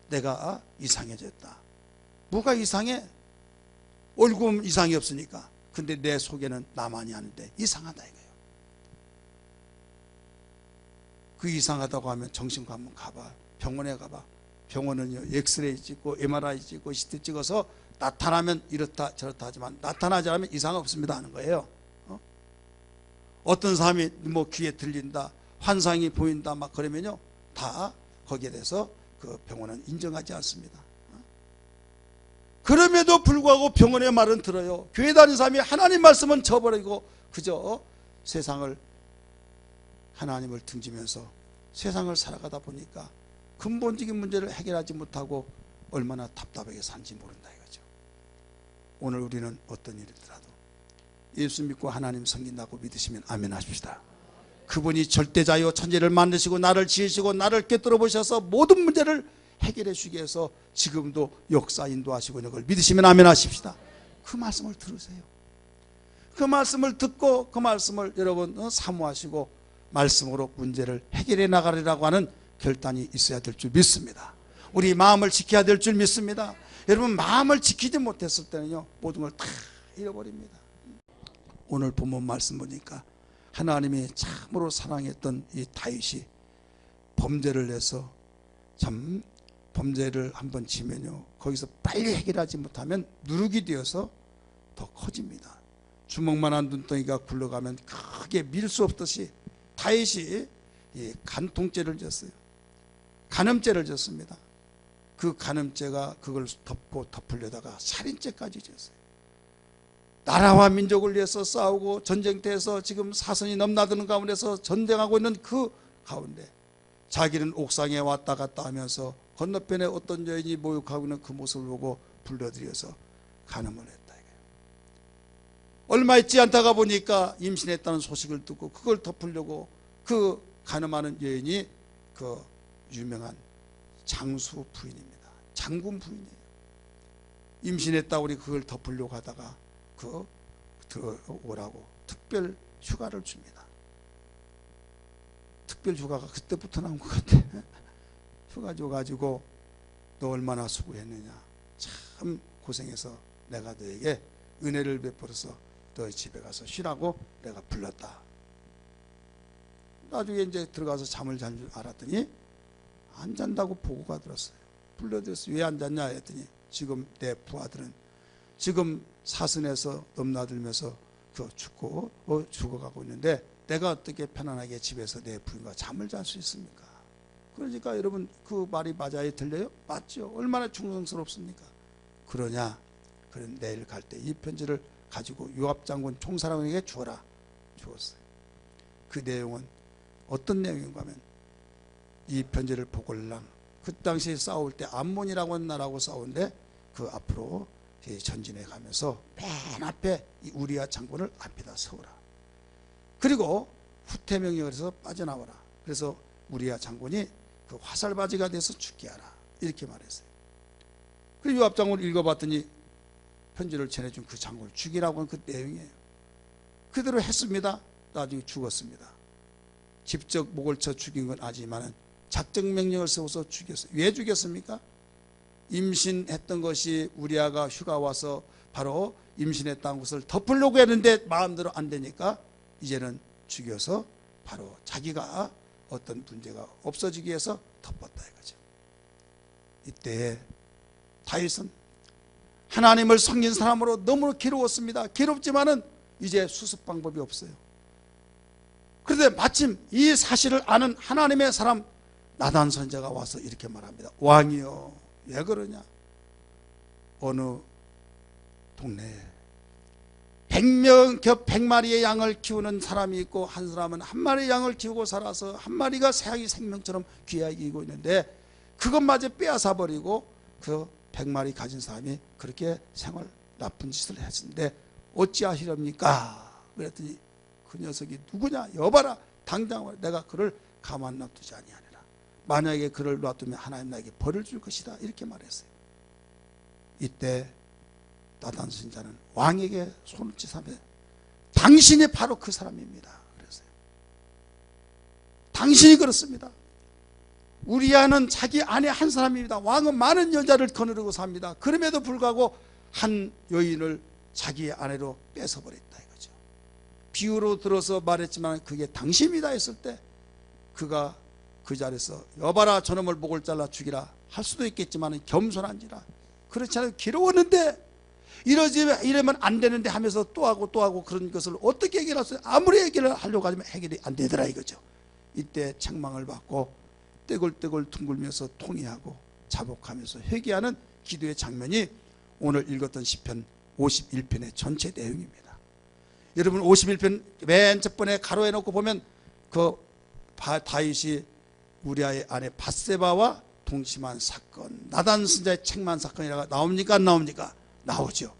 내가 이상해졌다. 뭐가 이상해? 얼굴은 이상이 없으니까. 근데 내 속에는 나만이 아는데 이상하다 이거예요. 그 이상하다고 하면 정신과 한번 가봐, 병원에 가봐. 병원은요 엑스레이 찍고 MRI 찍고 CT 찍어서 나타나면 이렇다 저렇다 하지만 나타나지 않으면 이상 없습니다 하는 거예요. 어떤 사람이 뭐 귀에 들린다, 환상이 보인다 막 그러면요 다 거기에 대해서 그 병원은 인정하지 않습니다. 그럼에도 불구하고 병원의 말은 들어요. 교회 다니는 사람이 하나님 말씀은 저버리고 그저 세상을, 하나님을 등지면서 세상을 살아가다 보니까 근본적인 문제를 해결하지 못하고 얼마나 답답하게 사는지 모른다 이거죠. 오늘 우리는 어떤 일이더라도 예수 믿고 하나님 섬긴다고 믿으시면 아멘 하십시다. 그분이 절대자요 천지를 만드시고 나를 지으시고 나를 꿰뚫어 보셔서 모든 문제를 해결해 주기 위해서 지금도 역사 인도하시고 있는 걸 믿으시면 아멘 하십시다. 그 말씀을 들으세요. 그 말씀을 듣고 그 말씀을 여러분 사모하시고 말씀으로 문제를 해결해 나가리라고 하는 결단이 있어야 될 줄 믿습니다. 우리 마음을 지켜야 될 줄 믿습니다. 여러분 마음을 지키지 못했을 때는요 모든 걸 다 잃어버립니다. 오늘 본문 말씀 보니까 하나님이 참으로 사랑했던 이 다윗이 범죄를 해서 참 범죄를 한번 지면요 거기서 빨리 해결하지 못하면 누룩이 되어서 더 커집니다. 주먹만한 눈덩이가 굴러가면 크게 밀 수 없듯이 다윗이 이 간통죄를 졌어요. 간음죄를 졌습니다. 그 간음죄가 그걸 덮으려다가 살인죄까지 졌어요. 나라와 민족을 위해서 싸우고 전쟁터에서 지금 사선이 넘나드는 가운데서 전쟁하고 있는 그 가운데 자기는 옥상에 왔다 갔다 하면서 건너편에 어떤 여인이 모욕하고 있는 그 모습을 보고 불러들여서 간음을 했다. 얼마 있지 않다가 보니까 임신했다는 소식을 듣고 그걸 덮으려고 그 간음하는 여인이 그 유명한 장수 부인입니다. 장군 부인이에요. 임신했다고 우리 그걸 덮으려고 하다가 그 들어오라고 특별 휴가를 줍니다. 특별 휴가가 그때부터 나온 것 같아. 휴가 줘가지고 너 얼마나 수고했느냐. 참 고생해서 내가 너에게 은혜를 베풀어서 너희 집에 가서 쉬라고 내가 불렀다. 나중에 이제 들어가서 잠을 잔 줄 알았더니 안 잔다고 보고가 들었어요. 불러들였어요. 왜 안 잤냐 했더니 지금 내 부하들은 지금 사선에서 넘나들면서 죽어가고 있는데 내가 어떻게 편안하게 집에서 내 부인과 잠을 잘 수 있습니까? 그러니까 여러분 그 말이 맞아요? 들려요? 맞죠. 얼마나 충성스럽습니까? 그러냐? 그럼 내일 갈 때 이 편지를 가지고 요압 장군 총사령에게 주어라. 주었어요. 그 내용은 어떤 내용인가 하면 이 편지를 보골랑 그 당시 싸울 때 암몬이라고 하는 나라하고 싸우는데 그 앞으로 전진해 가면서 맨 앞에 이 우리아 장군을 앞에다 세우라. 그리고 후퇴 명령을 해서 빠져나와라. 그래서 우리아 장군이 그 화살바지가 돼서 죽게 하라. 이렇게 말했어요. 그리고 요압 장군을 읽어봤더니 편지를 전해준 그 장군을 죽이라고 하는 그 내용이에요. 그대로 했습니다. 나중에 죽었습니다. 직접 목을 쳐 죽인 건 아니지만 작정 명령을 세워서 죽였어요. 왜 죽였습니까? 임신했던 것이 우리아가 휴가 와서 바로 임신했다는 것을 덮으려고 했는데 마음대로 안 되니까 이제는 죽여서 바로 자기가 어떤 문제가 없어지기 위해서 덮었다 이거죠. 이때 다윗은 하나님을 섬긴 사람으로 너무 괴로웠습니다. 괴롭지만은 이제 수습 방법이 없어요. 그런데 마침 이 사실을 아는 하나님의 사람 나단 선지자가 와서 이렇게 말합니다. 왕이여 왜 그러냐? 어느 동네에 100마리의 양을 키우는 사람이 있고 한 사람은 한 마리의 양을 키우고 살아서 한 마리가 새아기 생명처럼 귀하게 이고 있는데 그것마저 빼앗아 버리고 그 100마리 가진 사람이 그렇게 생활 나쁜 짓을 했는데 어찌하시렵니까? 그랬더니 그 녀석이 누구냐? 여봐라. 당장 내가 그를 가만 놔두지 아니하리라. 만약에 그를 놔두면 하나님 나에게 벌을 줄 것이다. 이렇게 말했어요. 이때 나단 선지자는 왕에게 손을 찌사며 당신이 바로 그 사람입니다. 그랬어요. 당신이 그렇습니다. 우리아는 자기 아내 한 사람입니다. 왕은 많은 여자를 거느리고 삽니다. 그럼에도 불구하고 한 여인을 자기 아내로 뺏어버렸다 이거죠. 비유로 들어서 말했지만 그게 당신이다 했을 때 그가 그 자리에서 여봐라 저놈을 목을 잘라 죽이라 할 수도 있겠지만 겸손한지라 그렇지 않아도 괴로웠는데 이러면 안 되는데 하면서 또 하고 그런 것을 어떻게 해결할 수 있어요? 아무리 해결을 하려고 하지만 해결이 안 되더라 이거죠. 이때 책망을 받고 떼굴떼굴 둥글면서 통회하고 자복하면서 회개하는 기도의 장면이 오늘 읽었던 시편 51편의 전체 내용입니다. 여러분 51편 맨 첫 번에 가로해 놓고 보면 그 다윗이 우리아의 아내 밧세바와 동침한 사건, 나단 선지자의 책망 사건이라고 나옵니까? 안 나옵니까? 나오죠.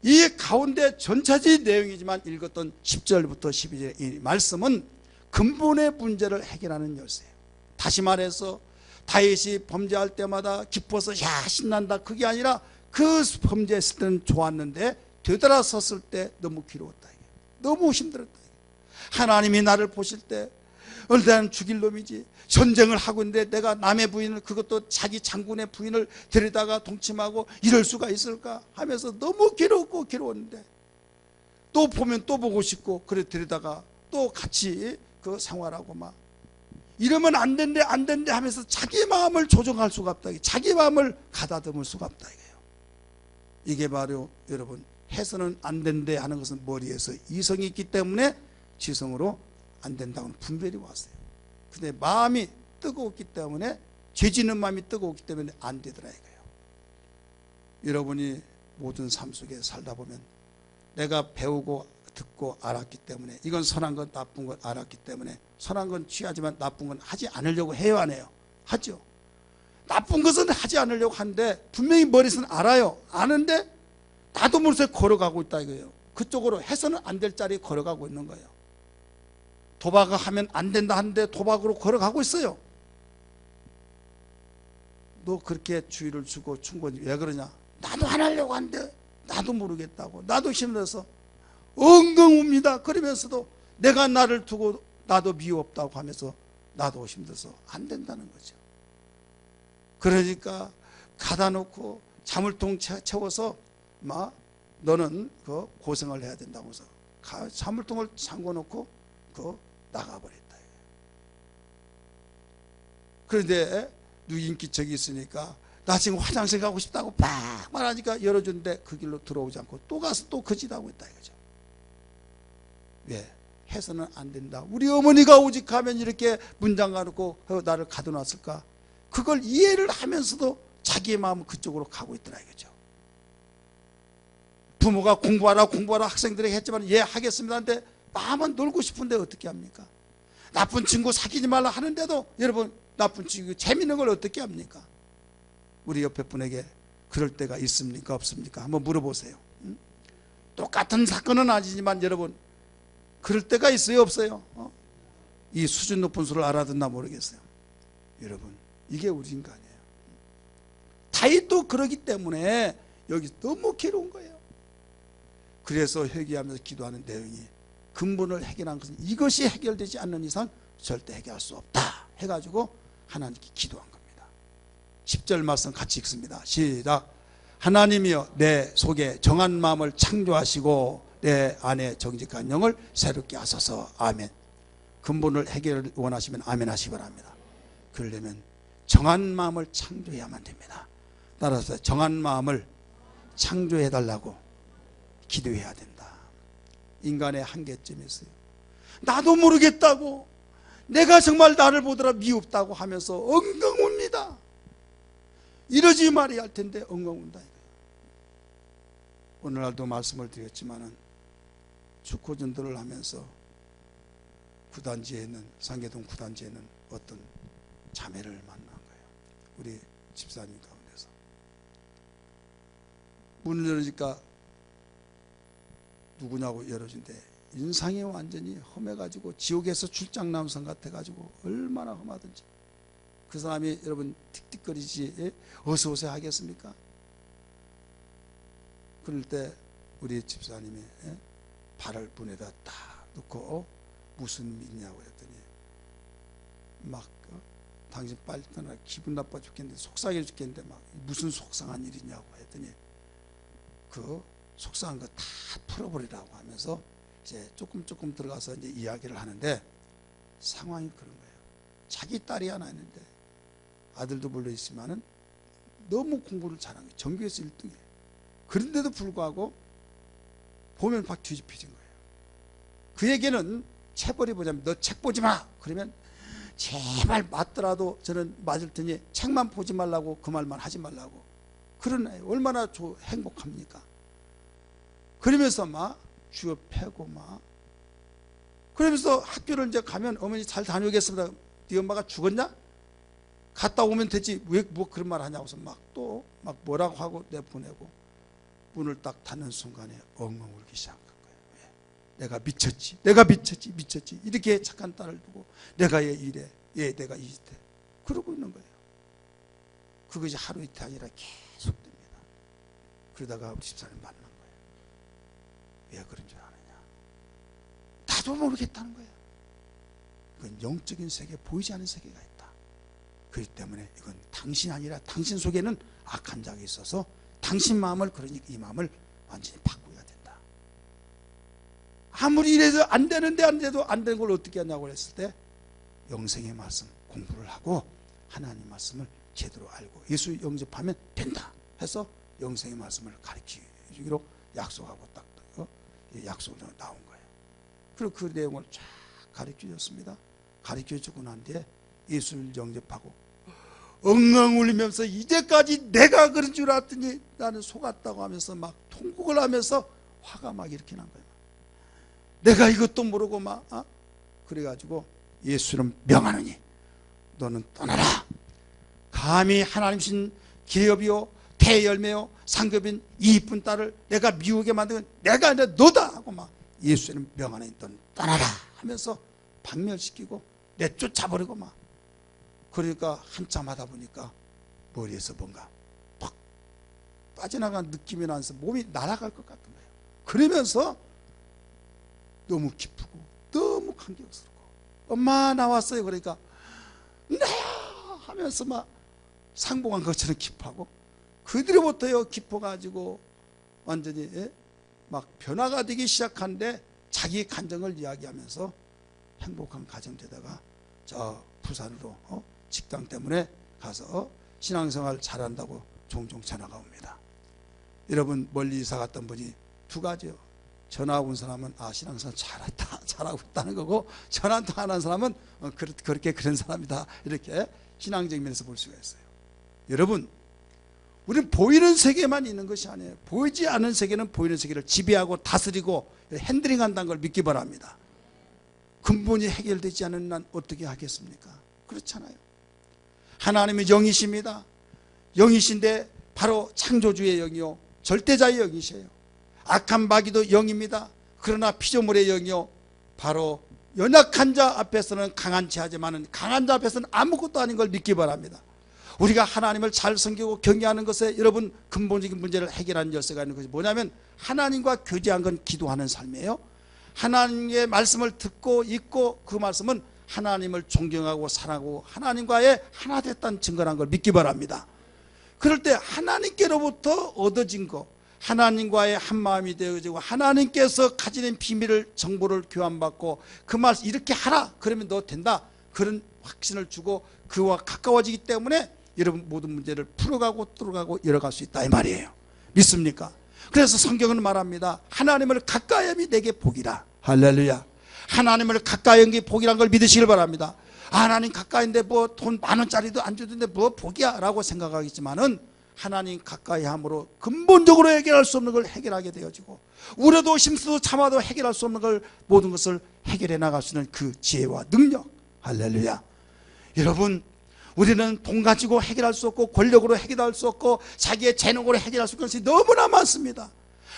이 가운데 전체적인 내용이지만 읽었던 10절부터 12절의 이 말씀은 근본의 문제를 해결하는 열쇠예요. 다시 말해서 다윗이 범죄할 때마다 기뻐서 야 신난다 그게 아니라 그 범죄했을 때는 좋았는데 되돌아섰을 때 너무 괴로웠다. 너무 힘들었다. 하나님이 나를 보실 때 나는 죽일 놈이지, 전쟁을 하고 있는데 내가 남의 부인을, 그것도 자기 장군의 부인을 데리다가 동침하고 이럴 수가 있을까 하면서 너무 괴롭고 괴로웠는데 또 보면 또 보고 싶고 그래 데리다가 또 같이 그 생활하고 막 이러면 안 된대 안 된대 하면서 자기 마음을 조정할 수가 없다. 자기 마음을 가다듬을 수가 없다 이거예요. 이게 바로 여러분 해서는 안 된대 하는 것은 머리에서 이성이 있기 때문에 지성으로 안 된다고는 분별이 왔어요. 근데 마음이 뜨거웠기 때문에, 죄짓는 마음이 뜨거웠기 때문에 안 되더라 이거예요. 여러분이 모든 삶 속에 살다 보면 내가 배우고 듣고 알았기 때문에, 이건 선한 건 나쁜 건 알았기 때문에, 선한 건 취하지만 나쁜 건 하지 않으려고 해요 안 해요? 하죠. 나쁜 것은 하지 않으려고 하는데 분명히 머리에서는 알아요. 아는데 나도 모르게 걸어가고 있다 이거예요. 그쪽으로 해서는 안 될 자리에 걸어가고 있는 거예요. 도박을 하면 안 된다 하는데 도박으로 걸어가고 있어요. 너 그렇게 주의를 주고 충고지 왜 그러냐? 나도 안 하려고 하는데 나도 모르겠다고, 나도 힘들어서 엉엉 웁니다. 그러면서도 내가 나를 두고 나도 미웠다고 하면서 나도 힘들어서 안 된다는 거죠. 그러니까 가다 놓고 자물통 채워서 막 너는 그 고생을 해야 된다고 해서 자물통을 잠궈 놓고 그 나가버렸다. 그런데 누구 인기척이 있으니까 나 지금 화장실 가고 싶다고 막 말하니까 열어주는데 그 길로 들어오지 않고 또 가서 또 거짓하고 있다 이거죠. 왜? 해서는 안 된다. 우리 어머니가 오직 하면 이렇게 문 잠가놓고 나를 가둬놨을까? 그걸 이해를 하면서도 자기의 마음은 그쪽으로 가고 있더라 이거죠. 부모가 공부하라 학생들에게 했지만 예 하겠습니다 하는데 마음은 놀고 싶은데 어떻게 합니까? 나쁜 친구 사귀지 말라 하는데도 여러분 나쁜 친구 재밌는 걸 어떻게 합니까? 우리 옆에 분에게 그럴 때가 있습니까 없습니까? 한번 물어보세요. 똑같은 사건은 아니지만 여러분 그럴 때가 있어요 없어요? 이 수준 높은 수를 알아듣나 모르겠어요. 여러분 이게 우리 인간이에요. 다윗도 그러기 때문에 여기 너무 괴로운 거예요. 그래서 회개하면서 기도하는 내용이 근본을 해결한 것은 이것이 해결되지 않는 이상 절대 해결할 수 없다 해가지고 하나님께 기도한 겁니다. 10절 말씀 같이 읽습니다. 시작. 하나님이여 내 속에 정한 마음을 창조하시고 내 안에 정직한 영을 새롭게 하소서. 아멘. 근본을 해결을 원하시면 아멘 하시기 바랍니다. 그러려면 정한 마음을 창조해야만 됩니다. 따라서 정한 마음을 창조해달라고 기도해야 된다. 인간의 한계점이 있어요. 나도 모르겠다고, 내가 정말 나를 보더라 미흡다고 하면서 엉엉 웁니다. 이러지 말아야 할 텐데 엉엉 운다. 오늘날도 말씀을 드렸지만은 축구전도를 하면서 구단지에 있는 상계동 구단지에 있는 어떤 자매를 만난 거예요. 우리 집사님 가운데서 문을 열으니까 누구냐고 열어준대. 인상이 완전히 험해가지고 지옥에서 출장 나온 성 같아가지고 얼마나 험하든지. 그 사람이 여러분 틱틱거리지 어서 오세요 하겠습니까? 그럴 때 우리 집사님이 발을 문에다 딱 놓고 무슨 일이냐고 했더니 막 당신 빨리 떠나 기분 나빠 죽겠는데 속상해 죽겠는데 막 무슨 속상한 일이냐고 했더니 그 속상한 거 다 풀어버리라고 하면서 이제 조금 들어가서 이제 이야기를 하는데 상황이 그런 거예요. 자기 딸이 하나 있는데 아들도 물론 있지만은 너무 공부를 잘한 거예요. 전교에서 1등이에요. 그런데도 불구하고 보면 막 뒤집혀진 거예요. 그에게는 체벌이 보자면 너 책 보지 마. 그러면 제발 맞더라도 저는 맞을 테니 책만 보지 말라고 그 말만 하지 말라고 그런 아이 얼마나 행복합니까? 그러면서 막 주여 패고 막 그러면서 학교를 이제 가면 어머니 잘 다녀오겠습니다. 네 엄마가 죽었냐? 갔다 오면 되지 왜 뭐 그런 말 하냐고서 막 또 막 뭐라고 하고 내보내고 문을 딱 닫는 순간에 엉엉 울기 시작한 거예요. 왜? 내가 미쳤지 이렇게 착한 딸을 두고 내가 얘 이래 내가 이래 그러고 있는 거예요. 그것이 하루 이틀 아니라 계속됩니다. 그러다가 우리 집사님 만난 거예요. 왜 그런 줄 아느냐? 나도 모르겠다는 거예요. 그건 영적인 세계, 보이지 않는 세계가 있다. 그렇기 때문에 이건 당신이 아니라 당신 속에는 악한 자가 있어서 당신 마음을, 그러니까 이 마음을 완전히 바꾸어야 된다. 아무리 이래서 안 되는데 안 돼도 안 되는 걸 어떻게 하냐고 했을 때 영생의 말씀 공부를 하고 하나님 말씀을 제대로 알고 예수 영접하면 된다 해서 영생의 말씀을 가르치기로 약속하고 딱 약속으로 나온 거예요. 그리고 그 내용을 쫙 가르쳐줬습니다. 가르쳐주고 난 뒤에 예수를 영접하고 엉엉 울면서 이제까지 내가 그런 줄 알았더니 나는 속았다고 하면서 막 통곡을 하면서 화가 막 이렇게 난 거예요. 내가 이것도 모르고 막 그래가지고 예수는 명하노니 너는 떠나라. 감히 하나님신 기업이요 대열매요 상급인 이 이쁜 딸을 내가 미우게 만든 내가 아니라 너다 하고 막 예수는 명하노니 너는 떠나라 하면서 박멸시키고 내쫓아버리고 막 그러니까 한참 하다 보니까 머리에서 뭔가 팍 빠져나간 느낌이 나면서 몸이 날아갈 것 같은 거예요. 그러면서 너무 기쁘고 너무 감격스럽고 엄마 나왔어요. 그러니까 나야 하면서 막 상봉한 것처럼 기뻐하고 그들로부터요 기뻐가지고 완전히 막 변화가 되기 시작한데 자기 감정을 이야기하면서 행복한 가정 되다가 저 부산으로 직장 때문에 가서 신앙생활 잘한다고 종종 전화가 옵니다. 여러분 멀리 이사 갔던 분이 두 가지요. 전화 온 사람은 신앙생활 잘하고 있다는 거고 전화 안 하는 사람은 그렇게 그런 사람이다 이렇게 신앙적인 면에서 볼 수가 있어요. 여러분 우리는 보이는 세계만 있는 것이 아니에요. 보이지 않는 세계는 보이는 세계를 지배하고 다스리고 핸들링한다는 걸 믿기 바랍니다. 근본이 해결되지 않은 난 어떻게 하겠습니까? 그렇잖아요. 하나님은 영이십니다. 영이신데 바로 창조주의 영이요 절대자의 영이세요. 악한 마귀도 영입니다. 그러나 피조물의 영이요 바로 연약한 자 앞에서는 강한 체하지만 강한 자 앞에서는 아무것도 아닌 걸 믿기 바랍니다. 우리가 하나님을 잘 섬기고 경외하는 것에 여러분 근본적인 문제를 해결하는 열쇠가 있는 것이 뭐냐면 하나님과 교제한 건 기도하는 삶이에요. 하나님의 말씀을 듣고 읽고 그 말씀은 하나님을 존경하고 사랑하고 하나님과의 하나 됐다는 증거라는 걸 믿기 바랍니다. 그럴 때 하나님께로부터 얻어진 거 하나님과의 한마음이 되어지고 하나님께서 가지는 비밀을 정보를 교환받고 그 말씀 이렇게 하라 그러면 너 된다 그런 확신을 주고 그와 가까워지기 때문에 여러분 모든 문제를 풀어가고 뚫어가고 열어갈 수 있다 이 말이에요. 믿습니까? 그래서 성경은 말합니다. 하나님을 가까이 함이 내게 복이라. 할렐루야. 하나님을 가까이 한 게 복이란 걸 믿으시길 바랍니다. 하나님 가까이인데 뭐 돈 10,000원짜리도 안 주던데 뭐 복이야 라고 생각하겠지만은 하나님 가까이 함으로 근본적으로 해결할 수 없는 걸 해결하게 되어지고 우려도 심수도 참아도 해결할 수 없는 걸 모든 것을 해결해 나갈 수 있는 그 지혜와 능력. 할렐루야. 여러분 우리는 돈 가지고 해결할 수 없고 권력으로 해결할 수 없고 자기의 재능으로 해결할 수 없는 것이 너무나 많습니다.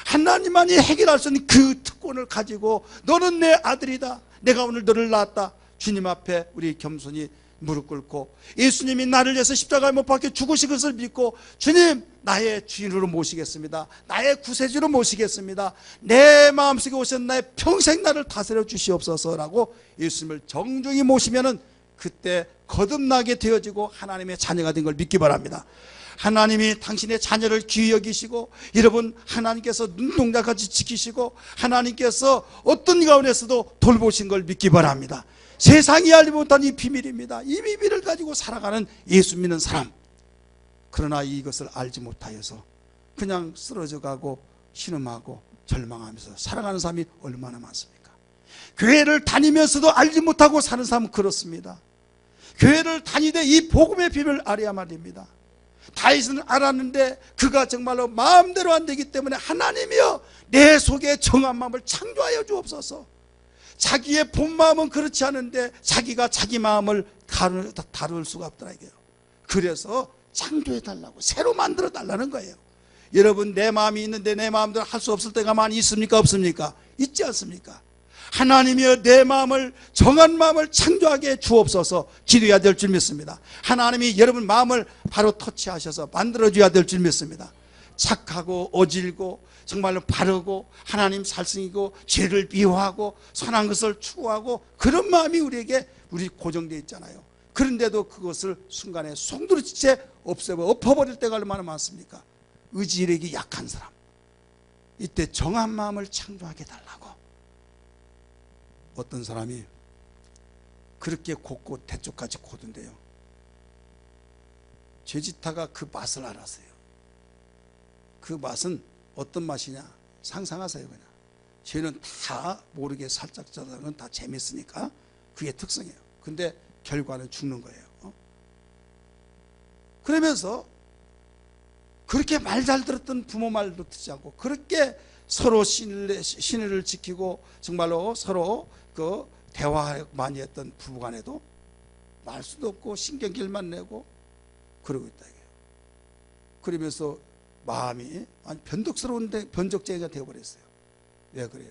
하나님만이 해결할 수 있는 그 특권을 가지고 너는 내 아들이다. 내가 오늘 너를 낳았다. 주님 앞에 우리 겸손히 무릎 꿇고 예수님이 나를 위해서 십자가에 못 박혀 죽으신 것을 믿고 주님 나의 주인으로 모시겠습니다. 나의 구세주로 모시겠습니다. 내 마음속에 오신 나의 평생 나를 다스려 주시옵소서라고 예수님을 정중히 모시면은 그때 거듭나게 되어지고 하나님의 자녀가 된 걸 믿기 바랍니다. 하나님이 당신의 자녀를 귀히 여기시고 여러분 하나님께서 눈동자같이 지키시고 하나님께서 어떤 가운데서도 돌보신 걸 믿기 바랍니다. 세상이 알지 못한 이 비밀입니다. 이 비밀을 가지고 살아가는 예수 믿는 사람, 그러나 이것을 알지 못하여서 그냥 쓰러져 가고 신음하고 절망하면서 살아가는 사람이 얼마나 많습니까? 교회를 다니면서도 알지 못하고 사는 사람은 그렇습니다. 교회를 다니되 이 복음의 비밀을 알아야만 됩니다. 다윗은 알았는데 그가 정말로 마음대로 안 되기 때문에 하나님이여 내 속에 정한 마음을 창조하여 주옵소서. 자기의 본 마음은 그렇지 않은데 자기가 자기 마음을 다룰 수가 없더라 이게요. 그래서 창조해 달라고, 새로 만들어 달라는 거예요. 여러분, 내 마음이 있는데 내 마음대로 할 수 없을 때가 많이 있습니까? 없습니까? 있지 않습니까? 하나님이여 내 마음을, 정한 마음을 창조하게 주옵소서 기도해야 될 줄 믿습니다. 하나님이 여러분 마음을 바로 터치하셔서 만들어줘야 될 줄 믿습니다. 착하고 어질고 정말로 바르고 하나님 살승이고 죄를 미워하고 선한 것을 추구하고 그런 마음이 우리에게 고정되어 있잖아요. 그런데도 그것을 순간에 송두리째 엎어버릴 때가 얼마나 많습니까? 의지력이 약한 사람, 이때 정한 마음을 창조하게 달라고. 어떤 사람이 그렇게 곱고 대쪽까지 고든데요, 죄짓다가 그 맛을 알았어요. 그 맛은 어떤 맛이냐 상상하세요. 그냥 죄는 다 모르게 살짝 저다는 건 다 재밌으니까 그게 특성이에요. 근데 결과는 죽는 거예요. 그러면서 그렇게 말 잘 들었던 부모 말도 듣지 않고 그렇게 서로 신의를 지키고 정말로 서로 그 대화 많이 했던 부부간에도 말 수도 없고 신경질만 내고 그러고 있다 이게요. 그러면서 마음이 아니 변덕스러운데 변적제가 되어버렸어요. 왜 그래요?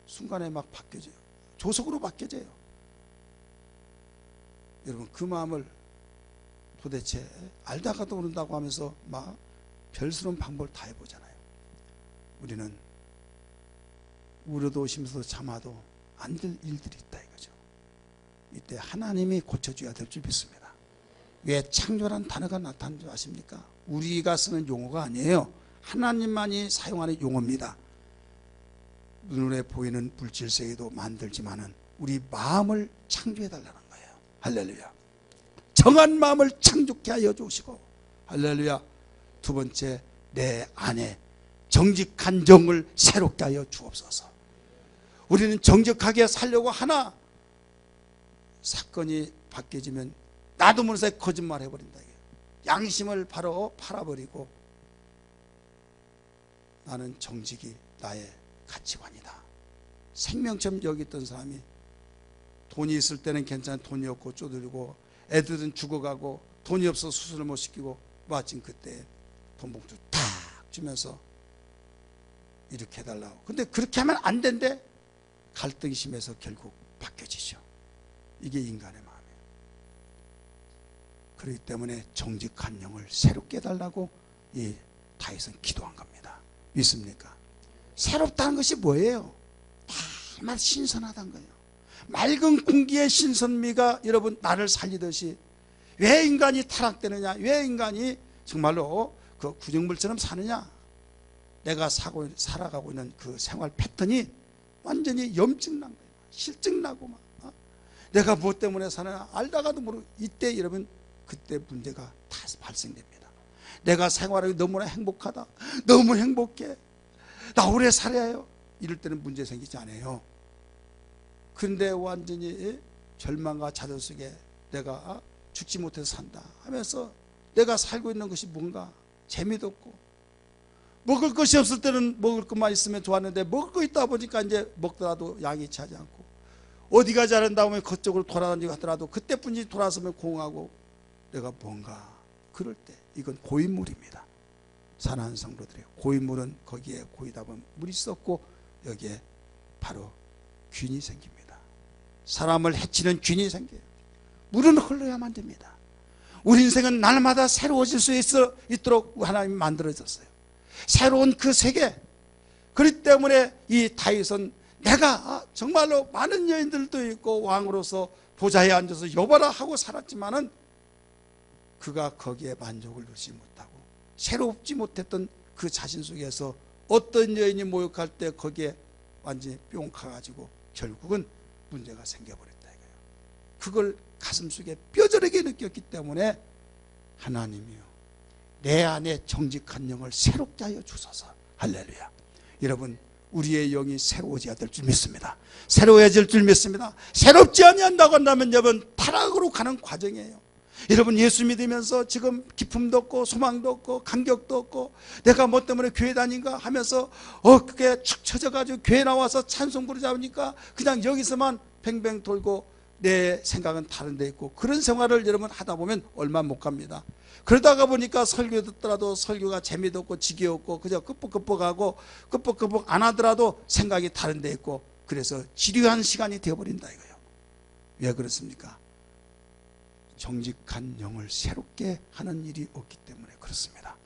순간에 막 바뀌어져요. 조속으로 바뀌어져요. 여러분, 그 마음을 도대체 알다가도 모른다고 하면서 막 별스러운 방법을 다 해보잖아요. 우리는 울어도 오시면서 참아도 안 될 일들이 있다 이거죠. 이때 하나님이 고쳐줘야 될 줄 믿습니다. 왜 창조란 단어가 나타난 줄 아십니까? 우리가 쓰는 용어가 아니에요. 하나님만이 사용하는 용어입니다. 눈에 보이는 물질 세계도 만들지만은 우리 마음을 창조해 달라는 거예요. 할렐루야. 정한 마음을 창조케 하여 주시고, 할렐루야. 두 번째, 내 안에 정직한 정을 새롭게 하여 주옵소서. 우리는 정직하게 살려고 하나 사건이 바뀌어지면 나도 모르는 사이에 거짓말 해버린다. 양심을 바로 팔아버리고 나는 정직이 나의 가치관이다. 생명처럼 여겼던 사람이 돈이 있을 때는 괜찮아, 돈이 없고 쪼들리고 애들은 죽어가고 돈이 없어서 수술을 못 시키고 마침 그때 돈 봉투 탁 주면서 이렇게 해달라고. 근데 그렇게 하면 안 된대. 갈등이 심해서 결국 바뀌어지죠. 이게 인간의 마음이에요. 그렇기 때문에 정직한 영을 새롭게 해달라고 이 다윗은 기도한 겁니다. 믿습니까? 새롭다는 것이 뭐예요? 정말 신선하다는 거예요. 맑은 공기의 신선미가 여러분 나를 살리듯이, 왜 인간이 타락되느냐, 왜 인간이 정말로 그 구정물처럼 사느냐, 내가 살아가고 있는 그 생활 패턴이 완전히 염증 난 거예요. 실증 나고 막 내가 무엇 때문에 사느냐 알다가도 모르고, 이때 여러분 그때 문제가 다 발생됩니다. 내가 생활하기 너무나 행복하다, 너무 행복해, 나 오래 살아야 해요, 이럴 때는 문제 생기지 않아요. 그런데 완전히 절망과 좌절 속에 내가 죽지 못해서 산다 하면서 내가 살고 있는 것이 뭔가 재미도 없고, 먹을 것이 없을 때는 먹을 것만 있으면 좋았는데 먹을 거 있다 보니까 이제 먹더라도 양이 차지 않고, 어디 가지 않는다 하면 그쪽으로 돌아다니고 하더라도 그때뿐이 돌아서면 공하고, 내가 뭔가 그럴 때 이건 고인물입니다. 사랑하는 성도들이에요. 고인물은 거기에 고이다 보면 물이 썩고 여기에 바로 균이 생깁니다. 사람을 해치는 균이 생겨요. 물은 흘러야만 됩니다. 우리 인생은 날마다 새로워질 수 있도록 하나님이 만들어졌어요. 새로운 그 세계. 그렇기 때문에 이 다윗은 내가 정말로 많은 여인들도 있고 왕으로서 보좌에 앉아서 여봐라 하고 살았지만은 그가 거기에 만족을 누리지 못하고 새롭지 못했던 그 자신 속에서 어떤 여인이 모욕할 때 거기에 완전히 뿅 가가지고 결국은 문제가 생겨버렸다 이거예요. 그걸 가슴속에 뼈저리게 느꼈기 때문에 하나님이요, 내 안에 정직한 영을 새롭게 하여 주소서. 할렐루야. 여러분, 우리의 영이 새로워져야 될 줄 믿습니다. 새로워질 줄 믿습니다. 새롭지 아니한다고 한다면 여러분 타락으로 가는 과정이에요. 여러분, 예수 믿으면서 지금 기쁨도 없고 소망도 없고 감격도 없고 내가 뭐 때문에 교회 다닌가 하면서 그게 축 처져가지고 교회 나와서 찬송 부르자 보니까 그냥 여기서만 뱅뱅 돌고 내 생각은 다른 데 있고, 그런 생활을 여러분 하다 보면 얼마 못 갑니다. 그러다가 보니까 설교 듣더라도 설교가 재미도 없고 지겨웠고 그저 끄뻑끄뻑하고 끄뻑끄뻑 안 하더라도 생각이 다른 데 있고, 그래서 지루한 시간이 되어버린다 이거예요. 왜 그렇습니까? 정직한 영을 새롭게 하는 일이 없기 때문에 그렇습니다.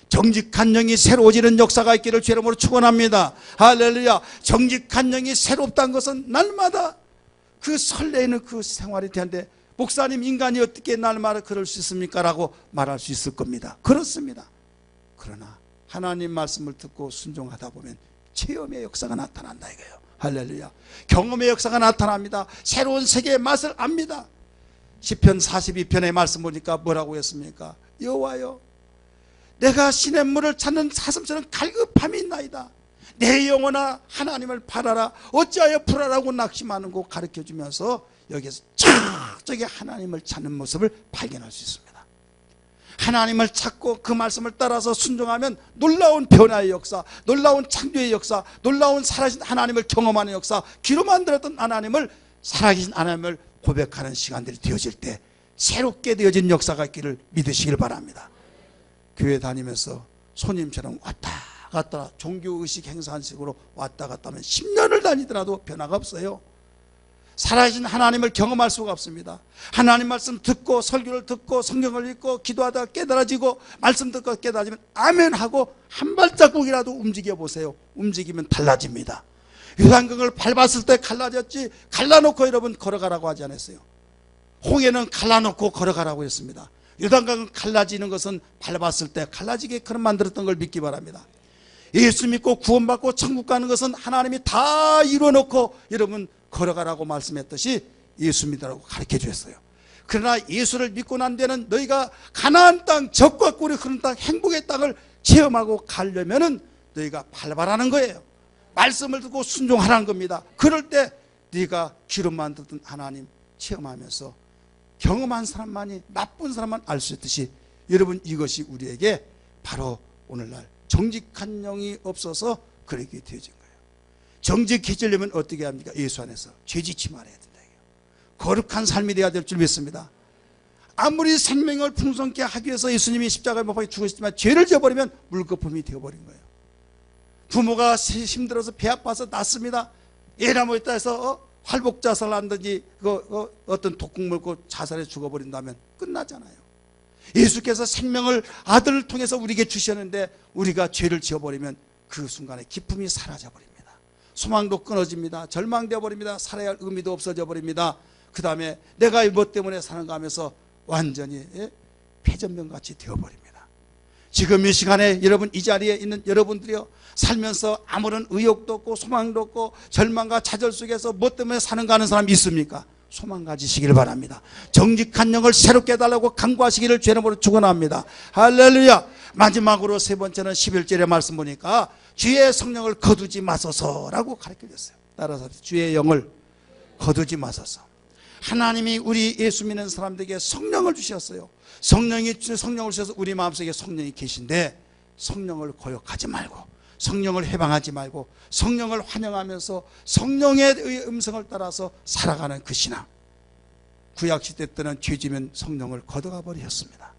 정직한 영이 새로워지는 역사가 있기를 주의 이름으로 축원합니다. 할렐루야. 정직한 영이 새롭다는 것은 날마다 그 설레이는 그 생활이 되는데, 목사님, 인간이 어떻게 날마다 그럴 수 있습니까? 라고 말할 수 있을 겁니다. 그렇습니다. 그러나 하나님 말씀을 듣고 순종하다 보면 체험의 역사가 나타난다 이거예요. 할렐루야. 경험의 역사가 나타납니다. 새로운 세계의 맛을 압니다. 시편 42편의 말씀 보니까 뭐라고 했습니까? 여호와여, 내가 시냇물을 찾는 사슴처럼 갈급함이 있나이다. 내 영혼아, 하나님을 바라라. 어찌하여 불안하고 낙심하는고 가르쳐주면서 여기서 저기 하나님을 찾는 모습을 발견할 수 있습니다. 하나님을 찾고 그 말씀을 따라서 순종하면 놀라운 변화의 역사, 놀라운 창조의 역사, 놀라운 살아계신 하나님을 경험하는 역사, 귀로 만들었던 하나님을, 살아계신 하나님을 고백하는 시간들이 되어질 때 새롭게 되어진 역사가 있기를 믿으시길 바랍니다. 교회 다니면서 손님처럼 왔다 갔다 종교의식 행사한 식으로 왔다 갔다 하면 10년을 다니더라도 변화가 없어요. 살아계신 하나님을 경험할 수가 없습니다. 하나님 말씀 듣고 설교를 듣고 성경을 읽고 기도하다가 깨달아지고 말씀 듣고 깨달아지면 아멘 하고 한 발자국이라도 움직여 보세요. 움직이면 달라집니다. 요단강을 밟았을 때 갈라졌지, 갈라놓고 여러분 걸어가라고 하지 않았어요. 홍해는 갈라놓고 걸어가라고 했습니다. 요단강은 갈라지는 것은 밟았을 때 갈라지게 그런 만들었던 걸 믿기 바랍니다. 예수 믿고 구원받고 천국 가는 것은 하나님이 다 이루어놓고 여러분 걸어가라고 말씀했듯이 예수 믿으라고 가르쳐 주셨어요. 그러나 예수를 믿고 난 데는 너희가 가나안 땅, 젖과 꿀이 흐르는 땅, 행복의 땅을 체험하고 가려면은 너희가 밟아라는 거예요. 말씀을 듣고 순종하라는 겁니다. 그럴 때 네가 귀로만 듣던 하나님 체험하면서 경험한 사람만이, 나쁜 사람만 알 수 있듯이, 여러분 이것이 우리에게 바로 오늘날 정직한 영이 없어서 그렇게 되어진 거예요. 정직해지려면 어떻게 합니까? 예수 안에서 죄짓지 말아야 된다. 거룩한 삶이 되어야 될 줄 믿습니다. 아무리 생명을 풍성케 하기 위해서 예수님이 십자가에 못 박혀 죽으셨지만 죄를 지어버리면 물거품이 되어버린 거예요. 부모가 힘들어서 배 아파서 낳습니다. 애나 뭐있다 해서 활복 자살을 한든지 어떤 독국 먹고 자살해 죽어버린다면 끝나잖아요. 예수께서 생명을 아들을 통해서 우리에게 주셨는데 우리가 죄를 지어버리면 그 순간에 기쁨이 사라져버립니다. 소망도 끊어집니다. 절망되어 버립니다. 살아야 할 의미도 없어져 버립니다. 그 다음에 내가 뭐 때문에 사는가 하면서 완전히 폐전병같이 되어버립니다. 지금 이 시간에 여러분, 이 자리에 있는 여러분들이요, 살면서 아무런 의욕도 없고 소망도 없고 절망과 좌절 속에서 뭐 때문에 사는가 하는 사람 있습니까? 소망 가지시길 바랍니다. 정직한 영을 새롭게 해달라고 간구하시기를 주의 이름으로 축원합니다. 할렐루야. 마지막으로 세 번째는 11절의 말씀 보니까 주의 성령을 거두지 마소서라고 가르쳐줬어요. 따라서 주의 영을 거두지 마소서. 하나님이 우리 예수 믿는 사람들에게 성령을 주셨어요. 성령을 주셔서 우리 마음속에 성령이 계신데 성령을 거역하지 말고, 성령을 해방하지 말고, 성령을 환영하면서 성령의 음성을 따라서 살아가는 그 신앙. 구약시대 때는 죄지면 성령을 걷어가 버리셨습니다.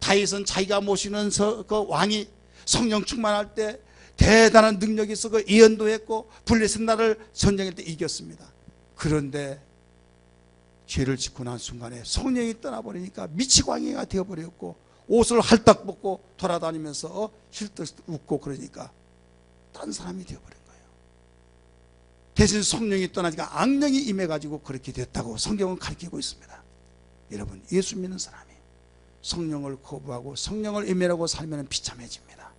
다윗은 자기가 모시는 그 왕이 성령 충만할 때 대단한 능력이 있어 그 예언도 했고 블레셋 나라를 전쟁할 때 이겼습니다. 그런데 죄를 짓고 난 순간에 성령이 떠나버리니까 미치광이가 되어버렸고 옷을 할딱 벗고 돌아다니면서 힐떡 웃고 그러니까 딴 사람이 되어버린 거예요. 대신 성령이 떠나니까 악령이 임해가지고 그렇게 됐다고 성경은 가르치고 있습니다. 여러분, 예수 믿는 사람이 성령을 거부하고 성령을 임해라고 살면 비참해집니다.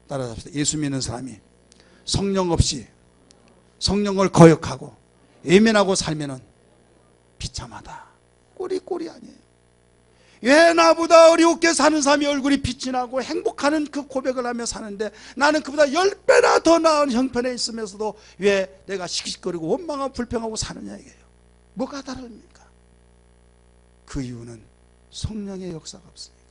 따라서 예수 믿는 사람이 성령 없이 성령을 거역하고 외면하고 살면 비참하다. 꼴이 아니에요. 왜 나보다 어렵게 사는 사람이 얼굴이 빛이 나고 행복하는 그 고백을 하며 사는데 나는 그보다 10배나 더 나은 형편에 있으면서도 왜 내가 시기거리고 원망하고 불평하고 사느냐 이게요. 뭐가 다릅니까? 그 이유는 성령의 역사가 없으니까.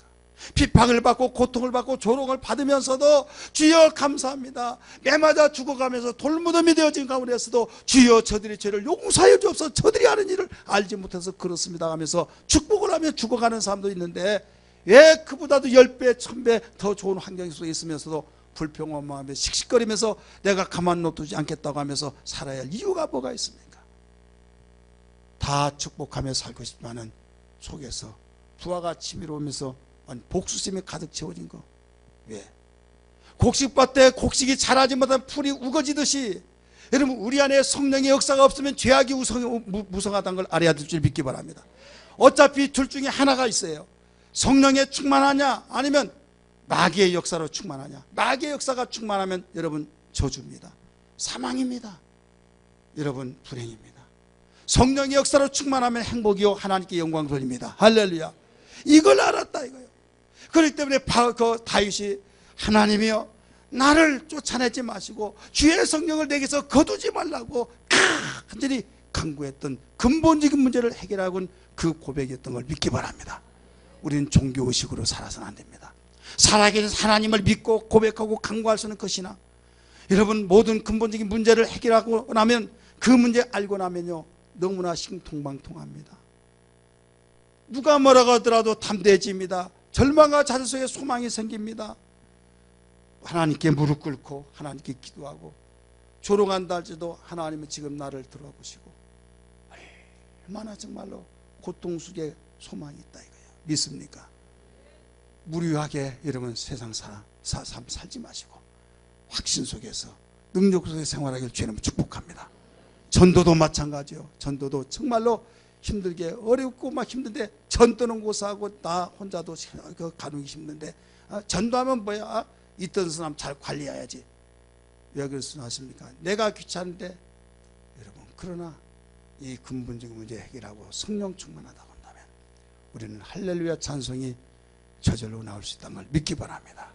핍박을 받고 고통을 받고 조롱을 받으면서도 주여 감사합니다, 매맞아 죽어가면서 돌무덤이 되어진 가운데서도 주여 저들의 죄를 용서해 주옵소서, 저들이 하는 일을 알지 못해서 그렇습니다 하면서 축복을 하며 죽어가는 사람도 있는데, 왜 그보다도 10배 1000배 더 좋은 환경 속에 있으면서도 불평한 마음에 씩씩거리면서 내가 가만 놔두지 않겠다고 하면서 살아야 할 이유가 뭐가 있습니까? 다 축복하며 살고 싶지만은 속에서 부하가 치밀어 오면서 복수심이 가득 채워진 거. 왜? 곡식밭 때 곡식이 자라지 못한 풀이 우거지듯이, 여러분 우리 안에 성령의 역사가 없으면 죄악이 무성하다는 걸 알아야 될 줄 믿기 바랍니다. 어차피 둘 중에 하나가 있어요. 성령에 충만하냐 아니면 마귀의 역사로 충만하냐. 마귀의 역사가 충만하면 여러분 저주입니다, 사망입니다, 여러분 불행입니다. 성령의 역사로 충만하면 행복이요 하나님께 영광 돌립니다. 할렐루야. 이걸 알았다 이거예요. 그렇기 때문에 다윗이 하나님이여 나를 쫓아내지 마시고 주의 성령을 내게서 거두지 말라고 간절히 간구했던 근본적인 문제를 해결하고는 그 고백이었던 걸 믿기 바랍니다. 우리는 종교의식으로 살아서는 안 됩니다. 살아계신 하나님을 믿고 고백하고 간구할 수 있는 것이나, 여러분 모든 근본적인 문제를 해결하고 나면 그 문제 알고 나면요 너무나 신통방통합니다. 누가 뭐라고 하더라도 담대해집니다. 절망과 좌절 속에 소망이 생깁니다. 하나님께 무릎 꿇고 하나님께 기도하고, 조롱한다 할지도 하나님은 지금 나를 들어보시고 얼마나 정말로 고통 속에 소망이 있다 이거예요. 믿습니까? 무료하게 여러분 세상 삶 살지 마시고 확신 속에서 능력 속에 생활하기를 주님 축복합니다. 전도도 마찬가지요. 전도도 정말로 힘들게 어렵고 막 힘든데 전도는 고사하고 나 혼자도 가누기 힘든데, 전도하면 뭐야? 있던 사람 잘 관리해야지. 왜 그러십니까? 내가 귀찮은데. 여러분 그러나 이 근본적인 문제 해결하고 성령 충만하다 본다면 우리는 할렐루야 찬송이 저절로 나올 수 있다는 걸 믿기 바랍니다.